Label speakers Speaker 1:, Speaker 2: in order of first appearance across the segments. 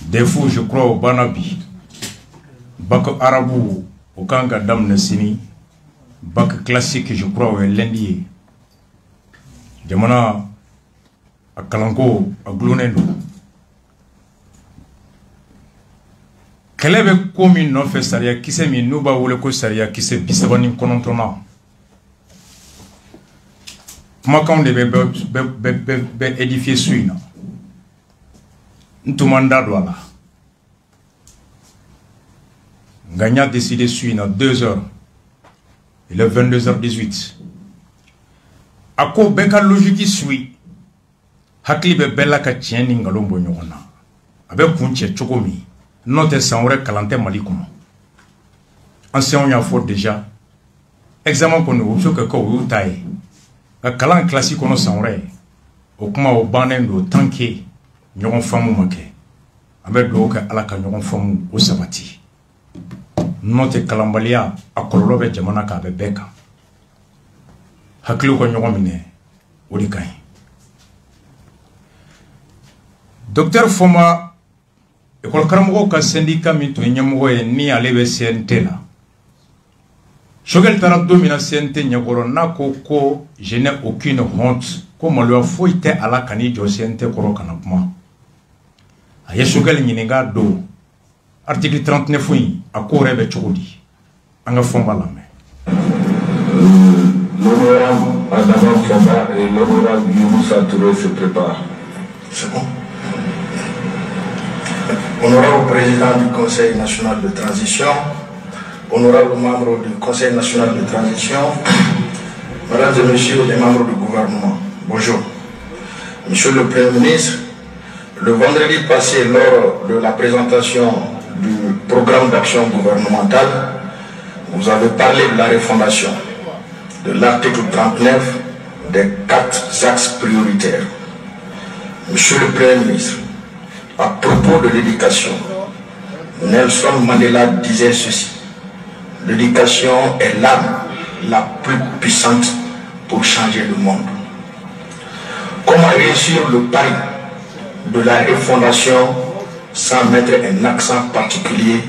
Speaker 1: Des fois, je crois au Banabi. Bac Arabou, au Kanga Dam Nesini. Bac classique, je crois au Lundi. Jamana, à Kalango, à Glonendo. Kelebe komi no fe saria kise mi nuba wole ko saria kise bisabani konontona. Makan de be édifier suina. Ntumanda douala. Gagna décidé suina 2h. Il est 22h18. Ako beka logique sui. Hakli be bella ka tieni ngalombo nyona. Abe kunche chokomi. Notre sanwre kalante malikono. Ancien on y a fort déjà. Examen qu'on nous observe que quand taille. La kalan classique on sanwre. Au kuma au banen do tanké. Nyon famu make. Avec do ka alaka nyon famu au sabati. Notre kalambalia a kololobe jamana ka be beka. Haklu ko nyon mine. Odikai. Docteur Foma école Karamogo ka syndicat min to nyamogo ye ni ale be CNT la Shogel tara domina CNT nyagoro na ko je n'ai aucune honte ko malo foite ala kani jo CNT koro kana kuma aye Shogel nyininga do article 39 yi akore be chogodi anga fomba la me
Speaker 2: l'honorable Adama Fomba et l'honorable Youssou Touré se préparent.
Speaker 3: C'est bon. Honorable président du Conseil national de transition, honorable membre du Conseil national de transition, mesdames et messieurs les membres du gouvernement, bonjour. Monsieur le Premier ministre, le vendredi passé, lors de la présentation du programme d'action gouvernementale, vous avez parlé de la refondation de l'article 39 des 4 axes prioritaires. Monsieur le Premier ministre, à propos de l'éducation, Nelson Mandela disait ceci: l'éducation est l'arme la plus puissante pour changer le monde. Comment réussir le pari de la refondation sans mettre un accent particulier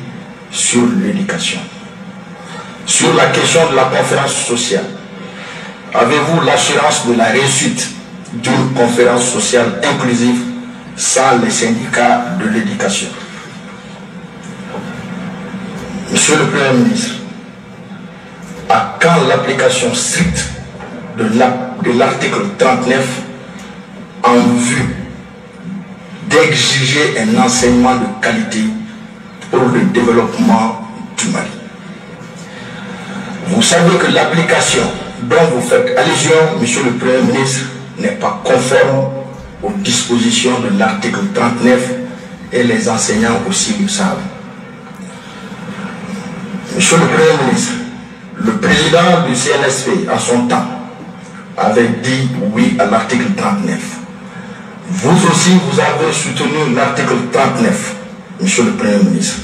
Speaker 3: sur l'éducation? Sur la question de la conférence sociale, avez-vous l'assurance de la réussite d'une conférence sociale inclusive sans les syndicats de l'éducation? Monsieur le Premier ministre, à quand l'application stricte de l'article 39 en vue d'exiger un enseignement de qualité pour le développement du Mali? Vous savez que l'application dont vous faites allusion, Monsieur le Premier ministre, n'est pas conforme aux dispositions de l'article 39 et les enseignants aussi le savent. Monsieur le Premier ministre, le président du CNSP à son temps avait dit oui à l'article 39. Vous aussi, vous avez soutenu l'article 39, Monsieur le Premier ministre.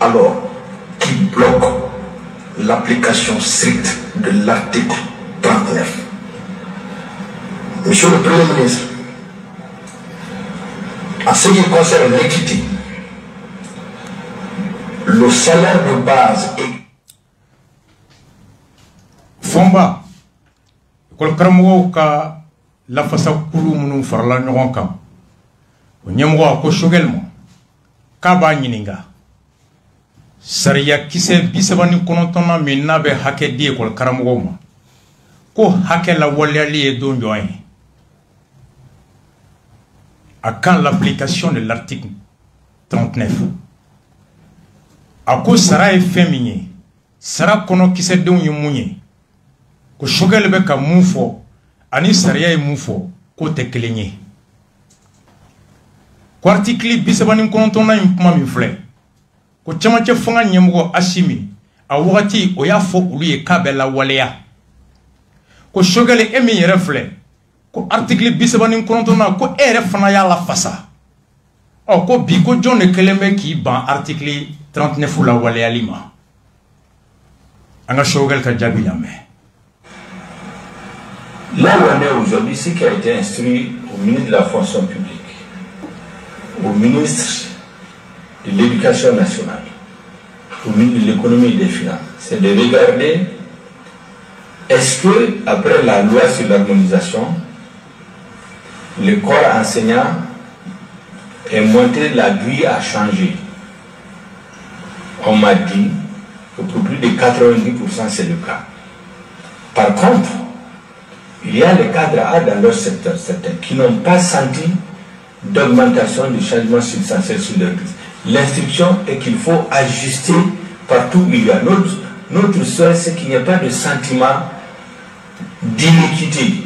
Speaker 3: Alors, qui bloque l'application stricte de l'article 39? Monsieur le Premier ministre, en ce qui concerne l'équité, le salaire de base est...
Speaker 1: Fomba, école Karamogo ka la fasa kulu munu farla ɲɔgɔn kan. O ɲɛmɔgɔ ko Shogel ma k'a b'a ɲininka sariya kisɛ 39 min n'a bɛ hakɛ di école karamɔgɔw ma ko hakɛ lawaleyali ye don jɔn ye? À quand l'application de l'article 39? A ko sara ye fɛn min ye, sara kɔnɔ kisɛdenw ye mun ye, ko Shogel bɛ ka mun fɔ ani sariya ye mun fɔ k'o tɛ kelen ye. Ko article 39 in kuma min filɛ, ko camancɛ fanga ɲɛmɔgɔ Asimi a wagati o y'a fɔ olu ye k'a bɛ lawaleya. Ko Shogel e min yɛrɛ filɛ, ko article 39 ko e yɛrɛ fana y'a la fasa. Ɔ ko bi ko jɔn de kelen bɛ k'i ban article 39 la waleyali ma? An ka Shogel ka jaabi lamɛn.
Speaker 2: Là où on est aujourd'hui, ce qui a été instruit au ministre de la fonction publique, au ministre l'éducation nationale, au ministre de l'économie et des finances, c'est de regarder est-ce que, après la loi sur l'harmonisation, le corps enseignant est monté, la grille a changé. On m'a dit que pour plus de 90% c'est le cas. Par contre, il y a les cadres A dans leur secteur, certains, qui n'ont pas senti d'augmentation, de changement substantiel sur leur grille. L'instruction est qu'il faut ajuster partout où il y a. Notre souhait, c'est qu'il n'y ait pas de sentiment d'iniquité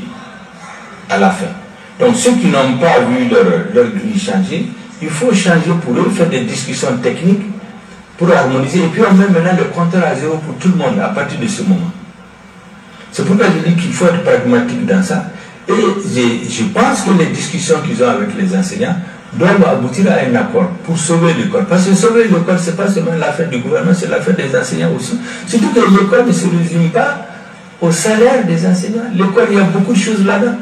Speaker 2: à la fin. Donc ceux qui n'ont pas vu leur grille changer, il faut changer pour eux, faire des discussions techniques pour harmoniser. Et puis on met maintenant le compteur à zéro pour tout le monde à partir de ce moment. C'est pourquoi je dis qu'il faut être pragmatique dans ça. Et je pense que les discussions qu'ils ont avec les enseignants doivent aboutir à un accord pour sauver l'école. Parce que sauver l'école, ce n'est pas seulement l'affaire du gouvernement, c'est l'affaire des enseignants aussi. Surtout que l'école ne se résume pas au salaire des enseignants. L'école, il y a beaucoup de choses là-dedans.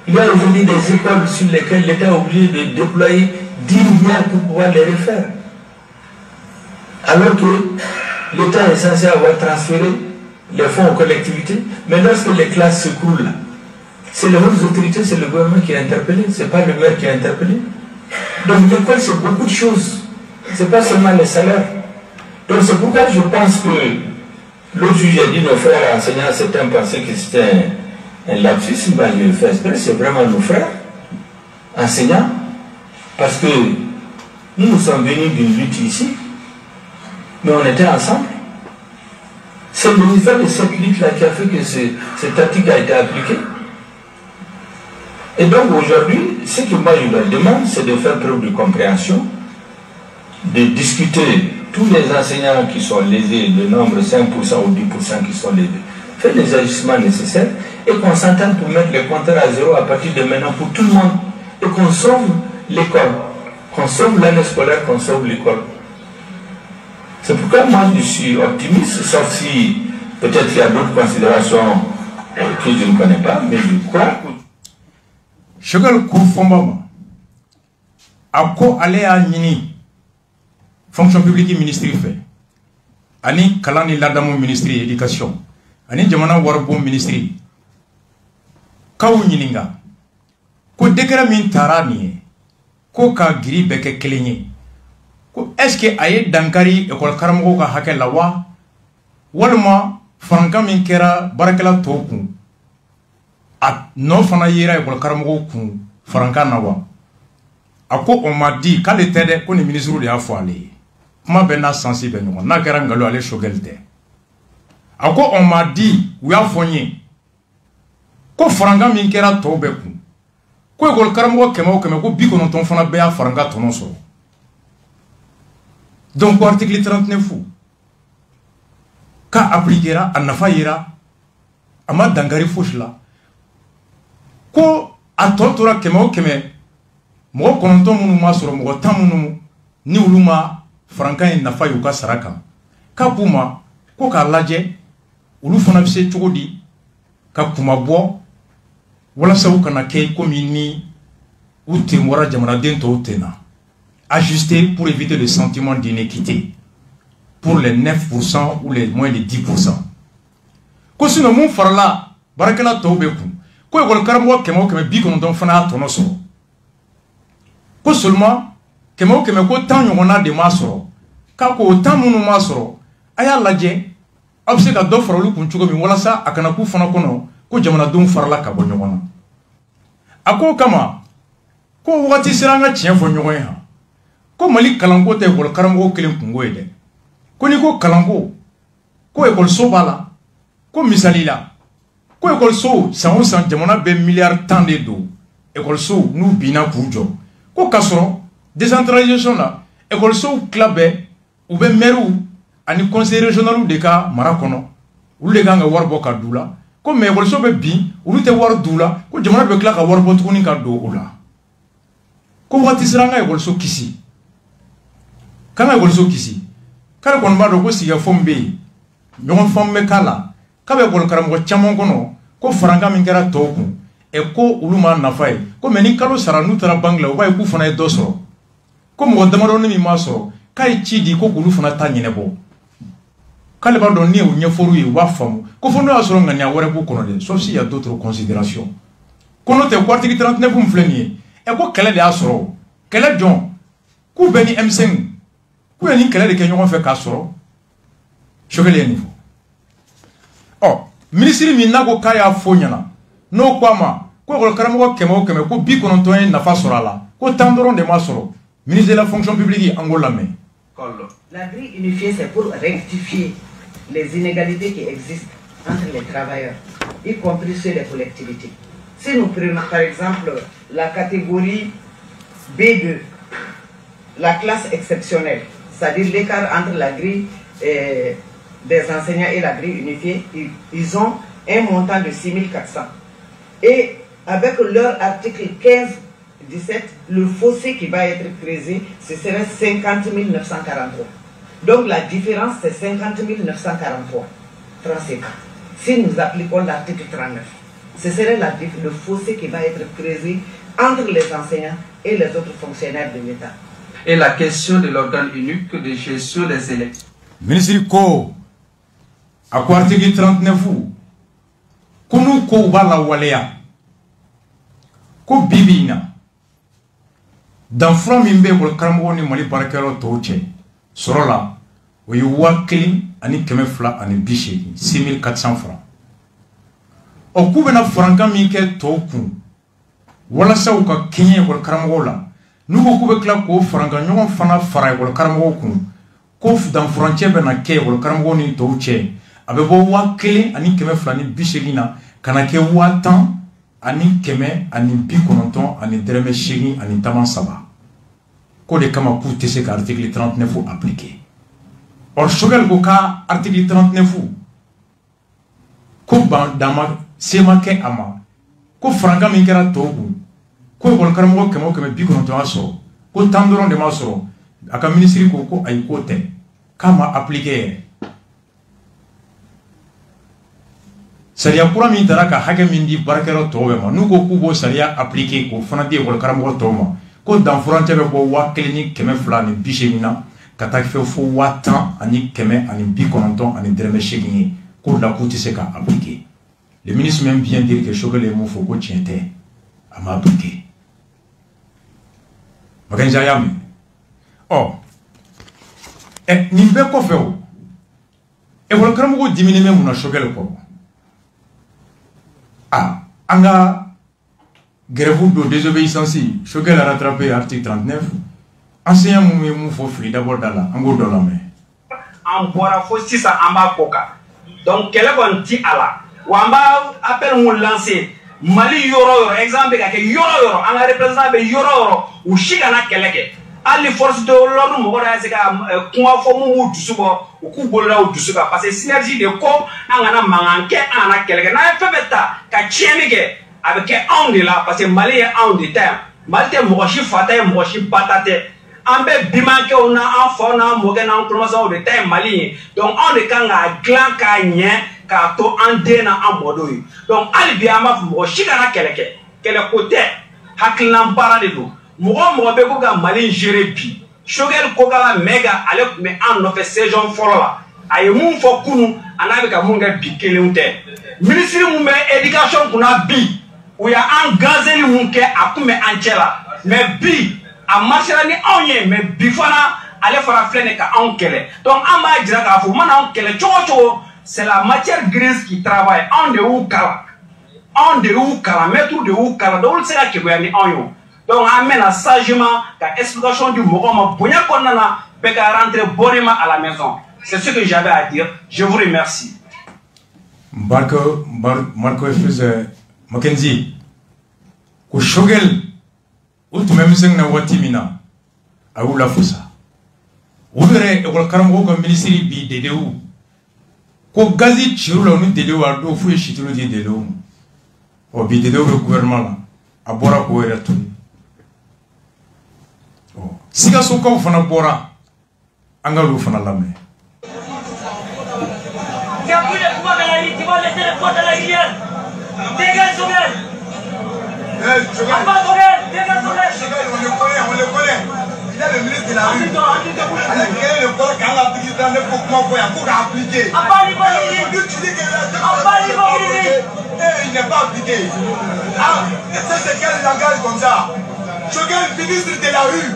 Speaker 2: Il y a aujourd'hui des écoles sur lesquelles l'État est obligé de déployer 10 milliards pour pouvoir les refaire. Alors que l'État est censé avoir transféré les fonds aux collectivités, mais lorsque les classes se coulent, c'est les hautes autorités, c'est le gouvernement qui est interpellé, ce n'est pas le maire qui est interpellé. Donc l'école, c'est beaucoup de choses. Ce n'est pas seulement les salaires. Donc c'est pourquoi je pense que l'autre jour, j'ai dit nos frères enseignants, certains pensaient que c'était un lapsus, ben, je le fais exprès, c'est vraiment nos frères enseignants, parce que nous sommes venus d'une lutte ici, mais on était ensemble. C'est le niveau de cette lutte-là qui a fait que cet article a été appliqué. Et donc aujourd'hui, ce que moi je leur demande, c'est de faire preuve de compréhension, de discuter tous les enseignants qui sont lésés, le nombre 5% ou 10% qui sont lésés, faire les ajustements nécessaires et qu'on s'entende pour mettre les compteurs à zéro à partir de maintenant pour tout le monde et qu'on sauve l'école, qu'on sauve l'année scolaire, qu'on sauve l'école. C'est pourquoi moi je suis optimiste, sauf si peut-être il y a d'autres considérations que je ne connais pas, mais je crois que...
Speaker 1: Chegal Kourfombama, à quoi aller à Nini, fonction publique ministère fait, Ani Kalani Ladamo ministère éducation, Ani Jamana Warbo ministère, Kaou Nininga, Ko dekera min tarani, Ko ka giri beke kelenye, Ko est-ce que aye dankari école Karamogo ka hake lawa, Walma, Franka min kera barakela toku, a non fana yera école Karamogo kun Franka nawa. Ako on m'a dit quand le tede ko ni ministre de afwale. Kuma bena sensible no na kera ngalo ale shogelte. Ako on m'a dit ou ya fonye. Ko Franka min kera tobe kun. Ko école Karamogo kema ko bi ko non ton fana be ya Franka tonon so. Donc article 39 ka appliquera a nafa yera ama dangari fushla. Ko a tora keme keme mo kononto munu ma soro mo tamunu ni uluma Franka en nafa yuka saraka ka puma ko ka laje ulu fana bise chogodi ka kuma bo wala sawu kana kay komi ni ute mora jamana den to tena ajuster pour éviter le sentiment d'inéquité pour les 9% ou les moins de 10%. Ko sino mun farla barakala tawbeku ko école Karamogo keme bi ko non fana tono so ko seulement keme ko tan yona de masoro ka ko tan munu masoro aya laje abse ka do farolu kun chugo mi wala sa akana ku fana kono ko jamana dum farla ka bo nyona ako kama ko wati siranga chien fo nyoya ha ko mali kalango te école Karamogo kelen kungo ede ko ni ko kalango ko école so bala ko misalila ko école so san jamana be milliard tant de do école so nous bina kujo ko kasoro décentralisation la école so clubé ou be meru ani conseil régional de ka marakono ou le ganga warbo ka dula ko me école so be bi ou te war dula ko jamana be kla ka warbo tukuni ka do ola ko wati sranga école so kisi kana école so kisi kala kon ba do ko siya fombe nyon fomme kala kabe école Karamogo chamon kono ko Franka min kera toku e ko uluma nafai ko meni kalo sara nu tara bangla o bay ku fana e dosoro comme on demande ni maso kai ci di ko gulu fana ta nyine bo kale ba don ni o nyeforu yi wa famu ko fo no asoro ngania wore bu kono de sauf s'il y a d'autres considérations kono te article 39 mu fleni e ko kele de asoro kele jon ku beni M5 ku ni kele de ke nyon fe ka asoro chokele niveau oh ministre mi nago kaya fo nyana no kwama ko karamo kemo ko bi kono to en na fa soro la ko tandoron de ma soro ministre de la fonction publique Angola mais
Speaker 4: la grille unifiée c'est pour rectifier les inégalités qui existent entre les travailleurs, y compris ceux des collectivités. Si nous prenons par exemple la catégorie B2, la classe exceptionnelle, c'est-à-dire l'écart entre la grille des enseignants et la grille unifiée, ils ont un montant de 6 400. Et avec leur article 15-17, le fossé qui va être creusé, ce serait 50 943. Donc la différence, c'est 50 943 francs CFA. Si nous appliquons l'article 39, ce serait le fossé qui va être creusé entre les enseignants et les autres fonctionnaires de l'État.
Speaker 5: Et la question de l'organe unique de gestion des élections.
Speaker 1: Ministre Ko, à quoi article 39, Kunu Ko Bala Walea, Ko Bibina, dans From Imbe ou le Karamoni Mali Parakero Touche. Sorola, où il y a clé, ani kemefla, ani biché, 6 400 francs. Au coup, na franca mike toku. Wala sa ou ka kenye wal karamola. Nous beaucoup de claques au franca, nous fana fara wal karamoku. Kof dans frontière bena ke wal karamoni touche. Abebo wa clé, ani kemefla, ani biché lina, kanake watan, ani keme, ani bikononton, ani dreme chéri, ani taman saba. Code kama pour tese ka article 39 faut appliquer. Or shogel ko ka article 39 ko ban dama sema ke ama ko franga min kera togu ko bol karamo ke mo ke bi ko to aso ko tandoron de maso aka ministry ko ay ko te kama appliquer saria pura min daraka hage min di barakero to ma nu ko kubo saria appliquer ko fana di bol karamo to ma ko dans frontière bo wa clinique keme flani bichemina kata fe fo watan ani keme ani bikononton ani dreme chegini ko la kuti se ka appliquer le ministre même bien dire que choque les mots faut ko tiente ama appliquer maganja yami oh nimbe ko fe o e wol kramo ko diminuer même na choque le ko ah anga grève de désobéissance, je vais la rattraper article 39. Enseignant mon faut free d'abord dans la, en gros dans la main.
Speaker 6: En boira faut si ça en bas coca. Donc quel est bon ti ala? Wamba appelle mon lancer. Mali yoro exemple que yoro en représentant be yoro ou chigana keleke. Ali force de l'ordre mo ko se ka kuma fo mu dusubo ou ku bolra ou dusuba parce que synergie de ko angana manganke ana keleke na febeta ka chienike avec un de là parce que Mali est un de terre. Mali est mochi fata mochi patate. Ambe bimanke on a un fond na mogen en promotion de terre Mali. Donc on de kanga glan ka nyen ka to ande na amodo. Donc ali bi ama mochi kana keleke. Kele côté haklan para de do. Mo be ko ga Mali gérer bi. Shogel ko ga mega ale me an no fe saison folola. Aye mun fo kunu anabe ka mun ga bi kelunte. Ministre mu me éducation kuna bi. Où il y a un gazeli munke a kume anchela mais bi a marchera ni onye mais bifana aller faire flene ka onkele donc amba dira ka fu mana onkele chocho c'est la matière grise qui travaille on de ou kala mettre de ou kala donc c'est là que vous avez onyo donc amène sagement ka explication du mouvement bonya konana be ka rentrer bonnement à la maison c'est ce que j'avais à dire je vous remercie
Speaker 1: Marco faisait Mackenzie, ko shogel, ou tu même sing na watimina, a ou la fossa. Ou verrez, et wal karambo comme ministre bi de ou. Ko gazi chirula ou de ou a do fouye chitulu de ou. O bi de ou le gouvernement, a bora ko era tout. Siga soka ou fana bora, angalu fana lame.
Speaker 7: Il y a plus de pouvoir dans la vie, tu vas laisser les portes à la rivière. Dégage Shogel. Dégage Shogel.
Speaker 3: On le connaît. Il a le la rue. Elle a créé le corps quand la petite dame pour appliquer. Il n'est pas appliqué. Ah, c'est quel langage comme ça? Je suis le ministre de la rue.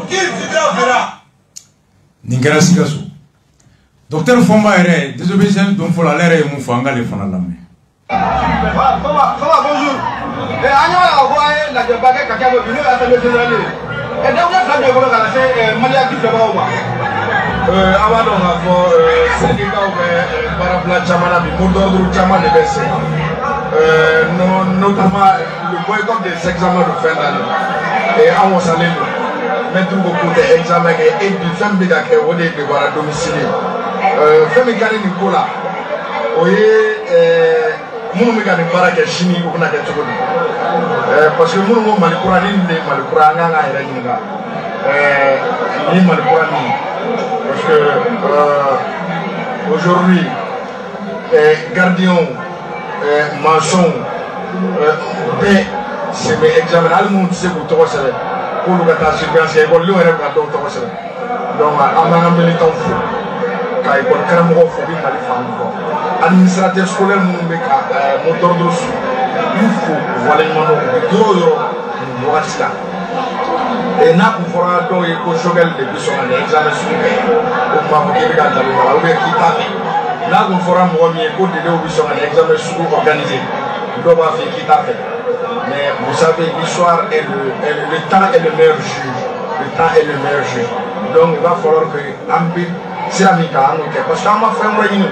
Speaker 3: Qui verra?
Speaker 1: Ningera Sigaso. Docteur Fomba est désobéissant, donc il faut la l'air et mon fanga les fana lame.
Speaker 3: Bonjour. Et Agna envoyé la baguette à Cabo Vino à Télé. Et donc, il y a un Malia qui fait avant donc syndicat parapluie chamana bi pour d'ordre chamana de baisser notamment le boycott des examens de fin d'année et on s'en est mettre beaucoup d'examens et du femme de la au début de voir à domicile femme gagner Nicolas oye mon mécanique para que chimie ou na que tout parce que mon malcourani ne malcouranga nga ira ninga ni malcourani parce que aujourd'hui gardien maçon c'est mes examens all monde c'est pour toi c'est pour le gars surveillance école lui est pour toi c'est donc on a un militant fou quand il peut carrément faut bien aller faire administrateur scolaire mon mec moteur de sous il faut voilà une mano gros voilà ça et n'a pour faire donc il faut choquer les questions à l'examen sur au pas pour qu'il garde la ou bien qui tape là on fera moi mieux pour des questions à l'examen sur organisé on va faire qui tape mais vous savez l'histoire est le temps est le meilleur juge le temps est le meilleur juge donc il va falloir que ambi c'est la mica parce qu'on m'a fait un réunion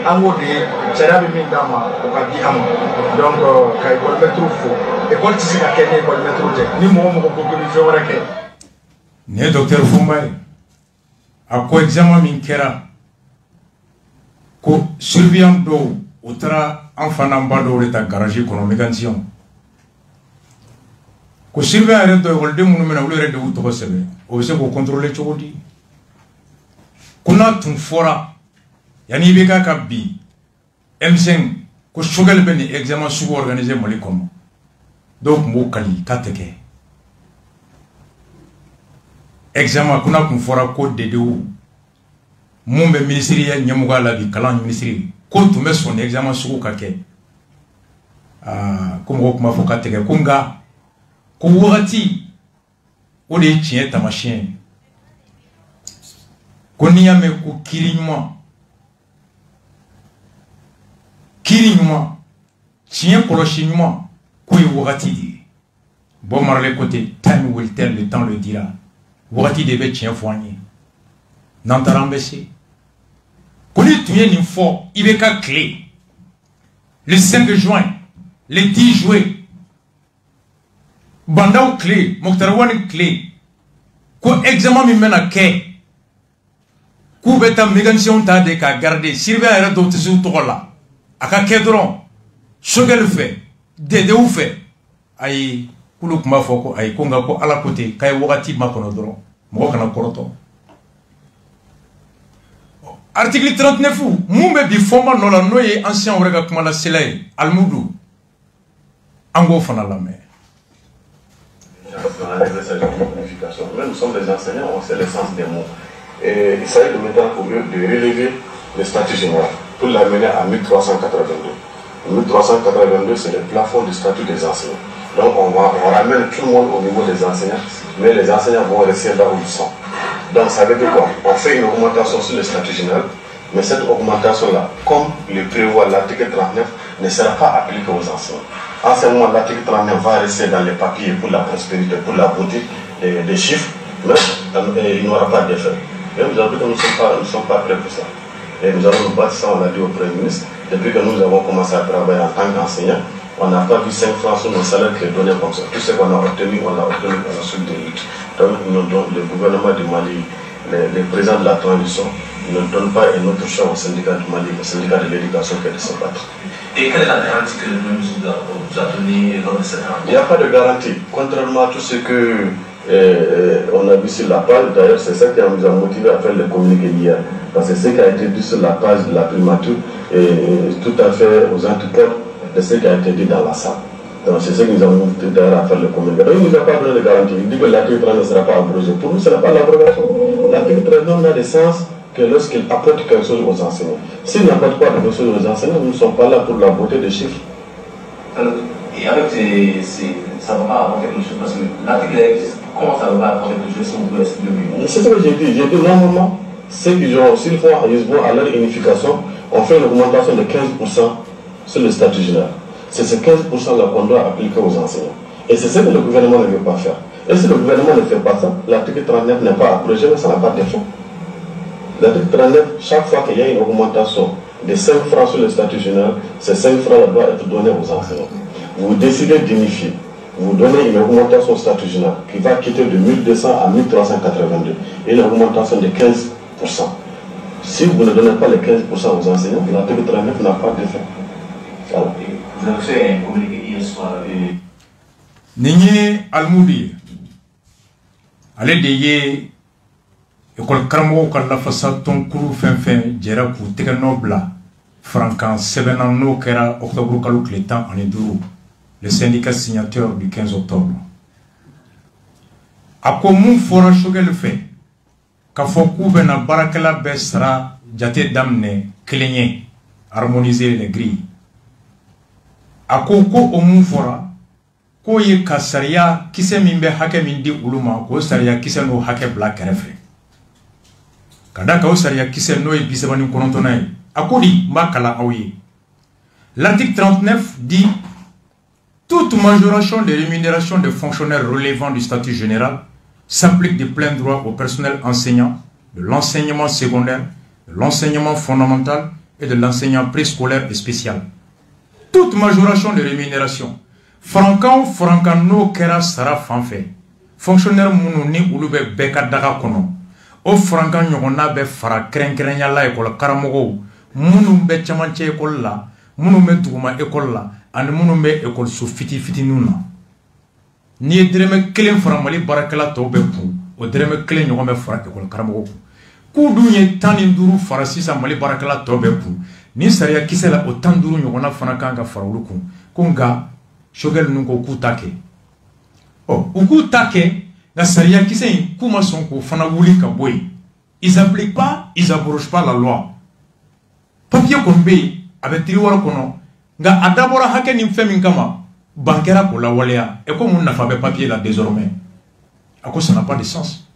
Speaker 3: en haut de c'est la même dama au cas d'y donc quand il faut mettre au faux et quand tu sais à quel niveau il mettre au jet ni moi mon coco mi fait voilà que
Speaker 1: né docteur Fombaye à quoi examen min kera ko surveillant do outra enfant ambado le ta garage kono mécanicien ko surveillant do wolde munu mena wolere de wuto sebe o se ko contrôler chodi kuna tun fora yani beka ka bi M5 ko shogal beni examen sous organisé mali comme donc mo kali kateke examen kuna kun fora ko dedeu mumbe ministère ya nyamuga la bi kalan ministère ko tumbe son examen sous ka ke ko mo kuma fo kateke kunga ko wati o de tien ta machine ko niyame ko kirinyuma tien kolochinement kouy wagati di bon marle côté time will tell le temps le dira wagati de be tien foigné n'entarambessé koni tuye ni fo ibeka clé le 5 juin le 10 juin bandau clé moktarwani clé ko examen mi mena ke ku beta mécanicien ta de ka garder surveillant era do tsu to la aka kedron shogel fait dede ou fait ay kulu kuma foko ay ko nga ko ala côté kay wakati makono dron mo kana koroto article 39 mumbe bi foma no la noye ancien orega kuma la selay almudu ango fana la mer
Speaker 8: nous sommes des enseignants, on sait l'essence des mots. Et il s'agit de maintenant pour eux de relever le statut général pour l'amener à 1382. 1382, c'est le plafond du statut des enseignants. Donc on ramène tout le monde au niveau des enseignants, mais les enseignants vont rester là où ils sont. Donc ça veut dire quoi? On fait une augmentation sur le statut général, mais cette augmentation-là, comme le prévoit l'article 39, ne sera pas appliquée aux enseignants. En ce moment, l'article 39 va rester dans les papiers pour la prospérité, pour la beauté des chiffres, mais il n'y aura pas d'effet. Mais nous avons dit que nous ne sommes pas prêts pour ça. Et nous allons nous battre, ça on l'a dit au Premier ministre. Depuis que nous avons commencé à travailler en tant qu'enseignants, on n'a pas vu 5 francs sur nos salaires qui est donné comme ça. Tout ce qu'on a obtenu, on l'a obtenu à la suite de lutte. Donc le gouvernement du Mali, les présidents de la transition, ne donnent pas un autre choix au syndicat du Mali, le syndicat de l'éducation qui est de se battre.
Speaker 2: Et quelle est la garantie que le ministre vous a donnée lors de cette rencontre?
Speaker 8: Il n'y a pas de garantie. Contrairement à tout ce que on a vu sur la page, d'ailleurs c'est ça qui nous a motivé à faire le communiqué hier. Parce que ce qui a été dit sur la page de la primature est tout à fait aux antipodes de ce qui a été dit dans la salle. Donc c'est ce que nous avons d'ailleurs à faire le communiqué. Donc il ne nous a pas donné de garantie. Il dit que l'article 30 ne sera pas abrogé. Pour nous, ce n'est pas l'abrogation. L'article 30 n'a de sens que lorsqu'il apporte quelque chose aux enseignants. S'il n'apporte pas quelque chose aux enseignants, nous ne sommes pas là pour la beauté des chiffres.
Speaker 9: Alors, et avec ça ne va pas apporter quelque chose parce que l'article existe. Comment ça ne va pas apporter quelque chose si vous pouvez expliquer mieux? C'est
Speaker 8: ce que j'ai dit. J'ai dit normalement, s'ils vont à leur unification, on fait une augmentation de 15% sur le statut général. C'est ce 15% là qu'on doit appliquer aux enseignants. Et c'est ce que le gouvernement ne veut pas faire. Et si le gouvernement ne fait pas ça, l'article 39 n'est pas abrogé, mais ça n'a pas d'effet. L'article 39, chaque fois qu'il y a une augmentation de 5 francs sur le statut général, ces 5 francs là doivent être donnés aux enseignants. Vous décidez d'unifier, vous donnez une augmentation au statut général qui va quitter de 1200 à 1382 et une augmentation de 15%. Si vous ne donnez pas les 15% aux enseignants, l'article 39 n'a pas d'effet. Voilà.
Speaker 9: Vous avez fait un communiqué hier soir.
Speaker 1: Nini Almoudi, allez de école Karamo kala fasa ton kuru fin jera ku teganobla francan 7 ans no kera octobre kalu clétan en enduro le syndicat signateur du 15 octobre. A komun fora choqué le fait ka foku bena barakela besra jate damne cligné harmoniser les grilles. A koko omun fora ko ye kasaria kise min be hake min di uluma ko saria kise no hake bla kerefe kada ka saria kise no e bisabani konontonay akodi makala awi. L'article 39 dit toute majoration des rémunérations des fonctionnaires relevant du statut général s'applique de plein droit au personnel enseignant de l'enseignement secondaire, de l'enseignement fondamental et de l'enseignement préscolaire et spécial. Toute majoration de rémunération francano kera sara fanfé fonctionnaire munu ni ulu be beka daga kono o francan nyogona be fara krenkrenya la école karamogo munu be chamanche école la munu be duguma école la and munu be école so fiti nuna ni dreme kelen fara mali barakala to be pu o dreme kelen nyogome fara école karamogo ku dunye tani nduru fara sisa mali barakala to be pu ni saria kisela o tanduru nyogona fana kanga fara uluku kunga shogel nungo kutake oh ukutake na saria kise kuma sonko fana wuli ka boy ils appliquent pas, ils abrogent pas la loi. Papier kombe avec triwara kono nga adabora hake ni femi kama bankera ko la walea et comme on n'a pas papier là désormais à cause ça n'a pas de sens.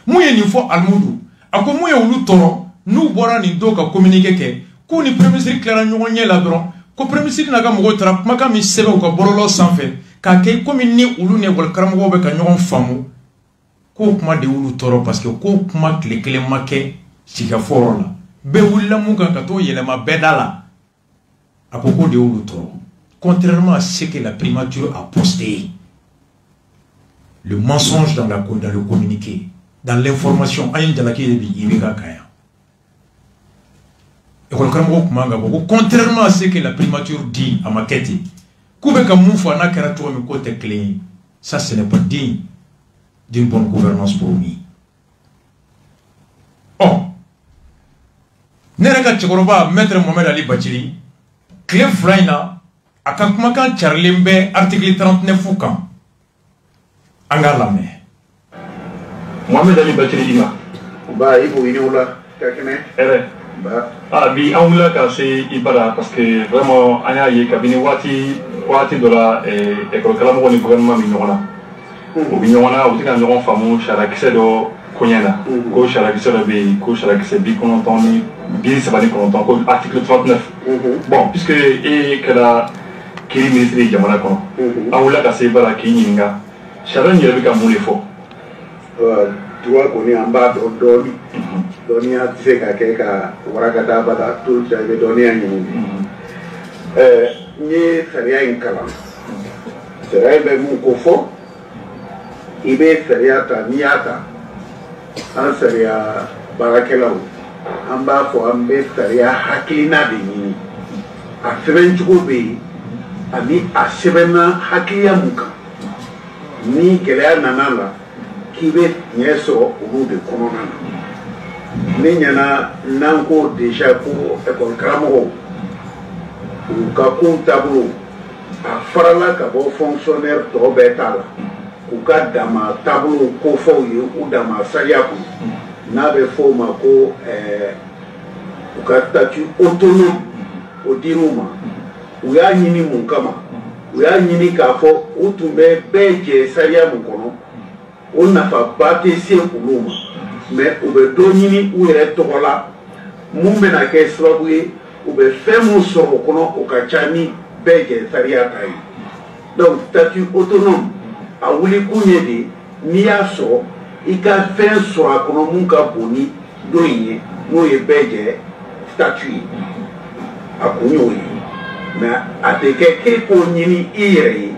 Speaker 1: Mouye ni fo almudu ako mouye ulu toro nous bora ni doka communiquer ke ko ni premier ministre clara nyonye la dron ko premier ministre naga mogo trap maka mi sebe ko borolo sanfé ka ke comme ni ulu ne wol karamo be ka nyon famu ko kuma de ulu toro parce que ko kuma kle make sika foro la be wulla muka ka to yelema bedala akoko de ulu toro contrairement à ce que la primature a posté le mensonge dans le communiqué dans l'information ayin jalaki de bi ibeka kaya contrairement à ce que la primature dit à Makete, ça ce n'est pas digne d'une bonne gouvernance pour nous. Oh, Nereka Tchekoroba, Maître Mohamed Ali Bachili, Clé Fraina, à Kankmakan Charlimbe, article 39 Foukan, Angalame.
Speaker 8: Mohamed Ali Bachili,
Speaker 3: Bah, il faut y aller.
Speaker 8: Ah, bi an wulila ka se i bara parce que vraiment an y'a ye kabini waati dɔ la école karamɔgɔ ni gouvernement bi ɲɔgɔn na o bi ɲɔgɔn na u tɛ ka ɲɔgɔn faamu sarakisɛ dɔ koɲɛ na ko sarakisɛ dɔ bɛ yen ko sarakisɛ 39 ko article 39 bon puisque e kɛra kiri ministre ye jamana kɔnɔ an wulila ka se i bara k'i ɲininka sariya in yɛrɛ bɛ ka mun de fɔ
Speaker 3: droit kɔni an b'a dɔn dɔɔni dɔnniya tɛ se ka kɛ ka warakata bata tout ça i bɛ dɔnniya ɲini n ye sariya in kalan sariya in bɛ mun ko fɔ i bɛ sariya ta n'i y'a ta an sariya baarakɛlaw an b'a fɔ an bɛ sariya hakilina de ɲini a sɛbɛn cogo bɛ yen ani a sɛbɛnna hakiliya mun kan ni gɛlɛya nana la k'i bɛ ɲɛ sɔrɔ olu de kɔnɔna na ne ɲɛna n'an ko déjà ko école karamɔgɔw u ka kow taabolo
Speaker 10: a farala ka bɔ fonctionnaire tɔ bɛɛ t'a la u ka dama taabolo kofɔw ye u dama sariya kɔnɔ n'a bɛ fɔ o ma ko u ka statut autonome o dir'u ma u y'a ɲini mun kama u y'a ɲini k'a fɔ u tun bɛ bɛɛ jɛ sariya mun kɔnɔ o nafaba tɛ se olu ma mais u bɛ dɔ ɲini u yɛrɛ tɔgɔ la mun bɛna kɛ sababu ye u bɛ fɛn mun sɔrɔ o kɔnɔ o ka ca ni bɛɛ jɛ sariya ta ye donc statut autonome a wuli kun ye de n'i y'a sɔrɔ i ka fɛn sɔrɔ a kɔnɔ mun ka bon ni dɔ in ye n'o ye bɛɛ jɛ statut ye a kun y'o ye mais a tɛ kɛ k'e k'o ɲini i yɛrɛ ye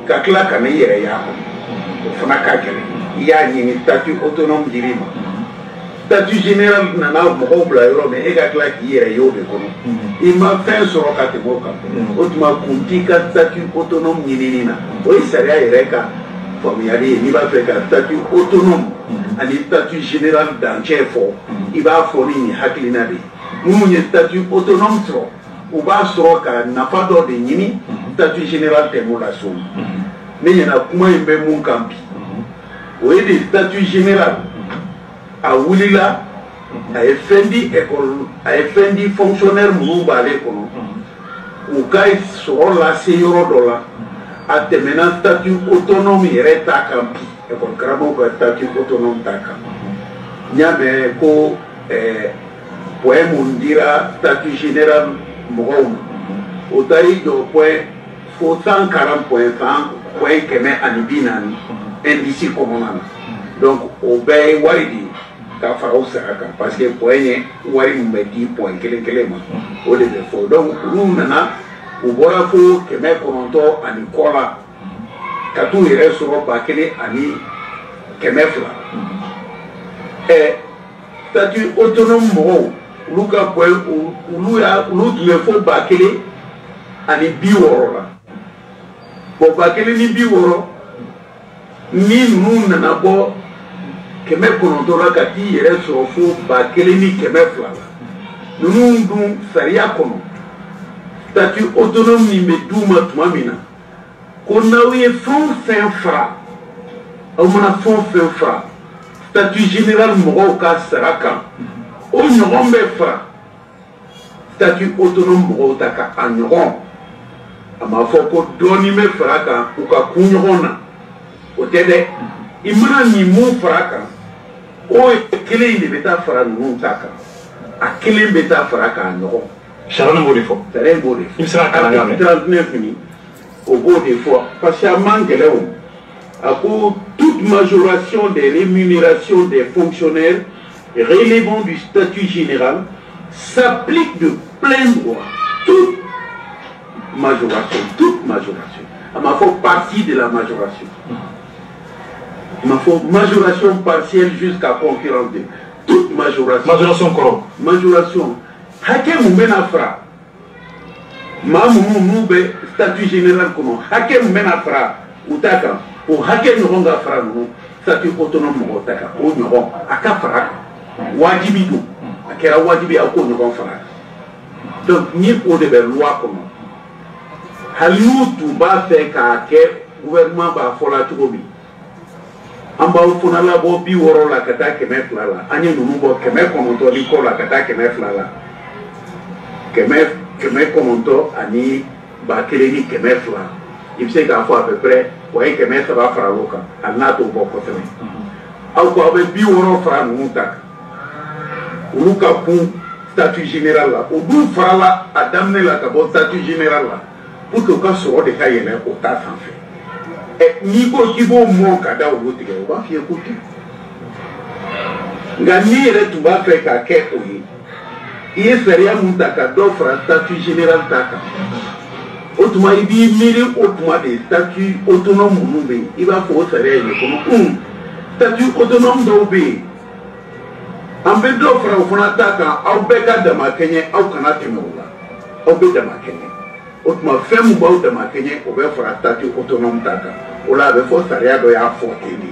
Speaker 10: ka tila ka na i yɛrɛ y'a kɔnɔ o fana ka gɛlɛn i y'a ɲini statut autonome dir'i ma statut général nana mɔgɔw bila yɔrɔ min e ka tila k'i yɛrɛ ye o de kɔnɔ i ma fɛn sɔrɔ ka tɛmɛ o kan o tuma kun t'i ka statut autonome ɲinini na o ye sariya yɛrɛ ka faamuyali ye n'i b'a fɛ ka statut autonome ani statut général dancɛ fɔ i b'a fɔ ni nin hakilina de ye minnu ye statut autonome sɔrɔ u b'a sɔrɔ ka nafa dɔ de ɲini statut général tɛmɛ o la so ne ɲɛna kuma in bɛ mun kan bi o ye de statut général a wulila a ye fɛn di école a ye fɛn di fonctionnaire minnu b'ale kɔnɔ u ka sɔrɔ lase yɔrɔ dɔ la a tɛmɛna statut autonome yɛrɛ ta kan bi école karamɔgɔw ka statut autonome ta kan n y'a mɛn ko point mun dira statut général mɔgɔw ma o taar'i jɔ point fo 140 point 100.40 indice kɔnɔna na donc o bɛɛ ye wari de ye ka fara o sara kan parce que point ye wari min bɛ di point kelen kelen ma o de bɛ fɔ donc olu nana u bɔra fo 900 ani kɔ la ka t'u yɛrɛ sɔrɔ 1000 ani 200 statut autonome mɔgɔw olu ka point olu tun bɛ fo 1000 ani 60 la bon 1000 ni 60 ni ninnu nana bɔ 900 la ka t'i yɛrɛ sɔrɔ fo 1000 ni 200 la ninnu dun sariya kɔnɔ statut autonome min bɛ d'u ma tuma min na ko n'aw ye fɛn o fɛn fara aw mana fɛn o fɛn fara statut général mɔgɔw ka sara kan o ɲɔgɔn bɛ fara statut autonome mɔgɔw ta kan a ɲɔgɔn a ma fɔ ko dɔɔnin bɛ fara kan u ka kun ɲɔgɔn na o tɛ dɛ i mana nin mun fara kan o kelen de bɛ taa fara ninnu ta kan a kelen bɛ taa fara kan a ɲɔgɔn
Speaker 1: sariya b'o de fɔ
Speaker 10: sariya b'o de fɔ
Speaker 1: i bɛ se ka kalan ɲɔgɔn
Speaker 10: 39 fini o b'o de fɔ parce que a man gɛlɛn o a ko toute majoration des rémunérations des fonctionnaires relevant du statut général s'applique de plein droit toute majoration a ma fɔ partie de la majoration ma fɔ majoration partielle jusqu'à concurrence de toute majoration
Speaker 1: kɔrɔ
Speaker 10: majoration hakɛ mun bɛna fara maa minnu n'u bɛ statut général kɔnɔ hakɛ mun bɛna fara u ta kan o hakɛ ɲɔgɔn ka fara ninnu statut autonome mɔgɔw ta kan o ɲɔgɔn a ka fara kan wajibi don a kɛra wajibi a k'o ɲɔgɔn fara kan donc ni o de bɛ loi kɔnɔ hali n'u tun b'a fɛ k'a kɛ gouvernement b'a fɔ la cogo min an b'aw fana labɔ 60 la ka taa 200 la an ye ninnu bɔ 900 ni kɔ la ka taa 200 la 900 ani 1000 ni 200 i bɛ se k'a fɔ à peu près o ye 300 fara o kan hali n'a t'o bɔ kosɛbɛ aw ko aw bɛ 60 fara ninnu ta kan olu ka kun statut général la o dun farala a daminɛ la ka bɔ statut général la pour que u ka sɔrɔ de ka yɛlɛ o ta sanfɛ n'i ko k'i b'o mɔn ka da olu tigɛ o b'a f'i ye ko ten nka n'i yɛrɛ tun b'a fɛ k'a kɛ o ye i ye sariya mun ta ka dɔ fara statut général ta kan o tuma i b'i miiri o tuma de statut autonome minnu bɛ yen i b'a fɔ o sariya in de kɔnɔ statut autonome dɔw bɛ yen an bɛ dɔ fara o fana ta kan aw bɛɛ ka dama kɛɲɛ aw kana tɛmɛ o la aw bɛ dama kɛɲɛ o tuma fɛn min b'aw dama kɛɲɛ o bɛ fara statut autonome ta kan o la a bɛ fɔ sariya dɔ y'a fɔ ten de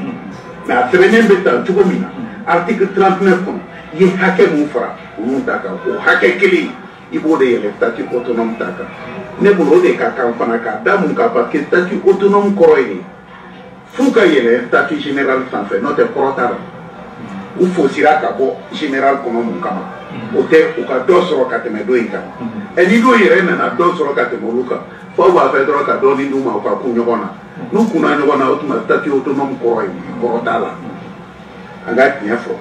Speaker 10: mais a sɛbɛnnen bɛ ta cogo min na article 39 kɔnɔ i ye hakɛ mun fara olu ta kan o hakɛ kelen il faut des statuts autonomes taka ne bolo de ka campagne ka damun ka parce que statut autonome koroyni fuka yele statut général sans fait notre protara ou faut sira ka bo général comme mon kama o te o ka do soro ka teme do inka e ni do yere na do soro ka teme luka fo ba fe do ka do ni numa o ka ku nyogona nu kuna nyogona o tuma statut autonome koroyni protala anga tiafo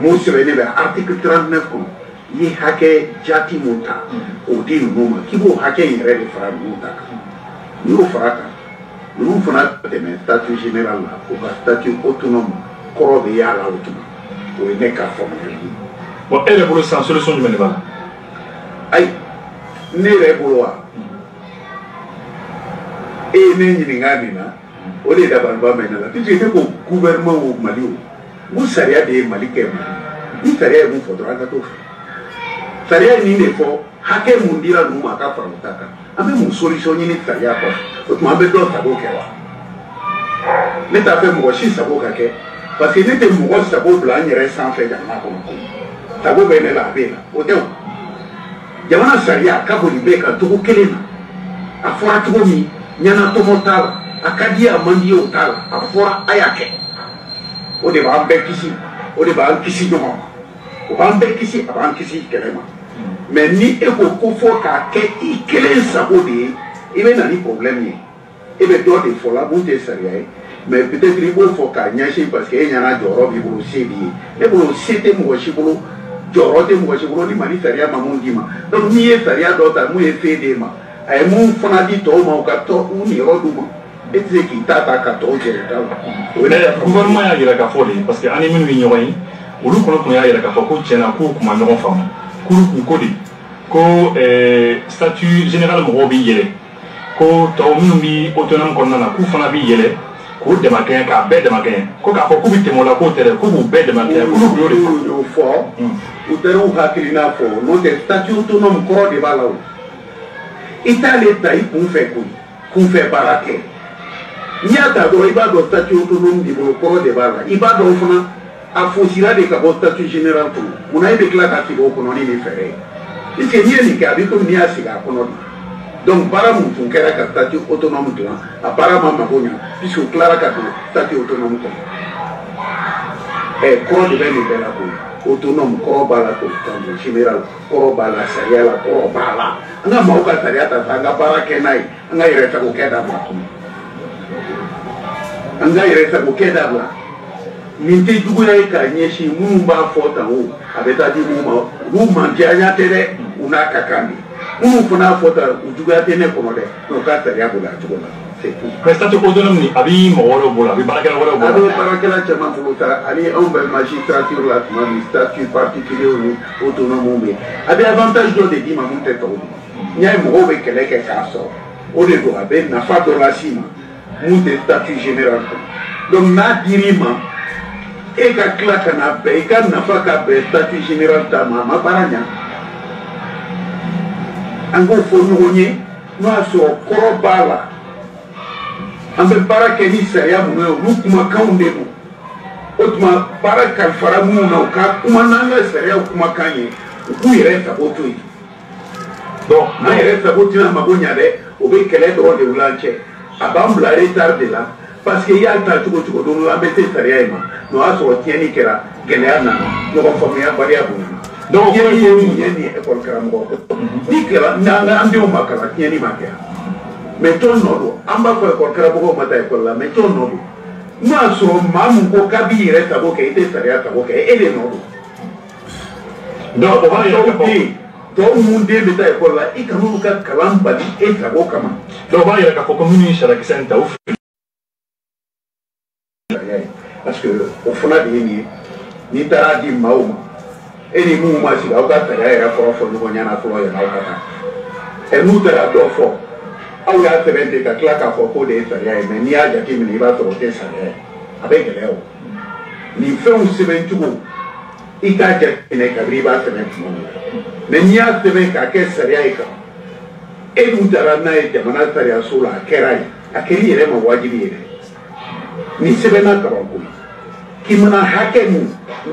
Speaker 10: mo sere ne ba article 39 ko yi hake jati monta o di numa kibo hake yere de fara monta ni o faraka nous faisons un statut général ou un statut autonome corps de yala autonome ou une formule.
Speaker 11: Bon, et les sans solution du Ménéval.
Speaker 10: Aïe, ne les boulois. Et ne n'ingamina, au lieu d'avoir maintenant, puisque c'est au gouvernement au Mali, vous savez des Maliques, vous savez vous faudra gâteau. Savez ni ne faut, hacker mon dira nous ma capa mutaka. Avec mon solution ni saria quoi. Tu m'as besoin de savoir quoi. Ne t'as fait moi aussi savoir quoi. Parce que n'était moi savoir blanc il reste sans faire d'argent comme ça. Savoir bien la paix là. Au dehors. Yamana saria kabo libeka tuko kelena. Afora tuko mi nyana tomotala. Akadi amandi otala. Afora ayake. Au début bekisi. Au début kisi doma. Au début bekisi avant kisi kelema. Mais ni eko kofo ka ke ikele sabodi il y a un problème et bien d'autres il faut la monter sérieux mais peut-être il faut ka nyashi parce que il y a un joro bi bulu sebi et bulu sete mo shibulu joro te mo shibulu ni mani sérieux mamundi ma donc ni e sérieux d'autres mo e fede ma ay mo fona di to ma ka to uni roduma et c'est qui tata ka to jere ta
Speaker 11: le gouvernement ya ira ka foli parce que ani minu nyoyi ulu kono ko ya ira ka foko tena ko kuma nyon fam kulu ko di ko statut général mo bi yele ko to min bi autonome ko nana ku fana bi yele ko de makin ka be de makin ko ka ko bi temola ko tere ko bu be de makin ko lu
Speaker 10: yo fo ou teru hakilina fo no de statut autonome ko de balaw itale tai kun fe barake nyata do ibado statut autonome di bo ko de bala ibado fana a fosira de ka statut général ko mona ibe kla ka ti bo ko no ni fere puisque ni ni ka bi ko ni asiga ko no donc para mon kera ka statut autonome de apparemment magonya puisque clara ka statut autonome ko e ko de beli bela ko autonome ko bala ko général ko bala saria ko bala nga mau ka saria ta nga para kenai nga ire ta ko keda ma nga ire ta ko keda bla minti dugu ya ka nyeshi munu ba fota o abeta di mu manjanya tere una kakandi munu fona fota dugu ya tene kono de no ka taria bula tukola c'est tout
Speaker 11: prestato autonome ni abi moro bola abi barakela wala bola
Speaker 10: abi barakela chama fuluta ali on be magistrature la ma statut particulier ni autonome be abi avantage do de di ma munte to nyai mo be kele ke kaso o de do abe na fa do la sima munte statut général donc na dirima et ka klaka na be ka na fa ka be statut général ta mama baranya ango fo nyonye no aso korobala ambe baraka ni saya mu no kuma kaunde no otuma baraka fara mu na ka kuma na nga saya kuma kanye ku yere ta boto yi donc na yere ta boto na magonya de o be kele do de ulanche abambla retard de la parce que ya ta tuko do la bete saya ma no aso tieni kera geleana no ko famia baria bu donc yeni école karamgo ni kera na ambi o makala tieni makera mais ton nodo amba ko école karamgo mata école la mais ton nodo moi so mamu ko kabi resta bo ke ite saria ta bo ke ele nodo donc on va y to munde beta école la ikanu ka kalamba di eta bo kama
Speaker 11: donc on va y ka ko commune shala ki senta ou
Speaker 10: parce que au fond de ni tara di mauma et ni mu ma si au ka tara era fo fo no nyana fo ya na ka e mu tara do fo au ya tebente ka klaka fo ko de tara me ni aja ki mi ba to te sare avec leo ni fe un sementu i ka ja ne ka riba sementu me ni a tebe ka ke sare ka e mu tara na e jamana tara sula kerai akeli ere ma wajibi ere ni sebena karanku ki mana hake mu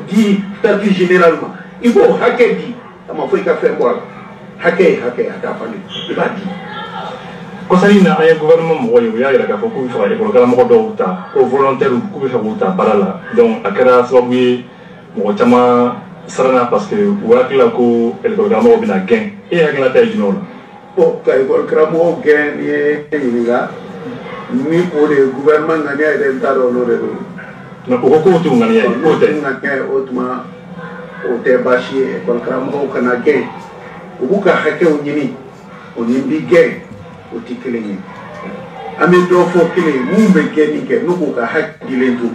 Speaker 10: di statut généralement il faut hake di ama foi ka fe bola hake ata fali ibadi
Speaker 11: kosani na aya gouvernement mo yo ya ira ka fo ku fa école kala mo do ta ko volontaire ku be fa ta barala donc akara sababu ye mo chama sarana parce que wakila ko école kala mo bina gain e akala tay jino la
Speaker 10: o ka école kala mo gain ye yinga ni ko le gouvernement ngani ay den taro no re
Speaker 11: na ko tu ngani ay ko te
Speaker 10: ngani otuma o te bashi école kala mo kana gain ubuka hake unyini unyimbi gain utikilini ame do fo kile mumbe geni ke nuko ka hakile tu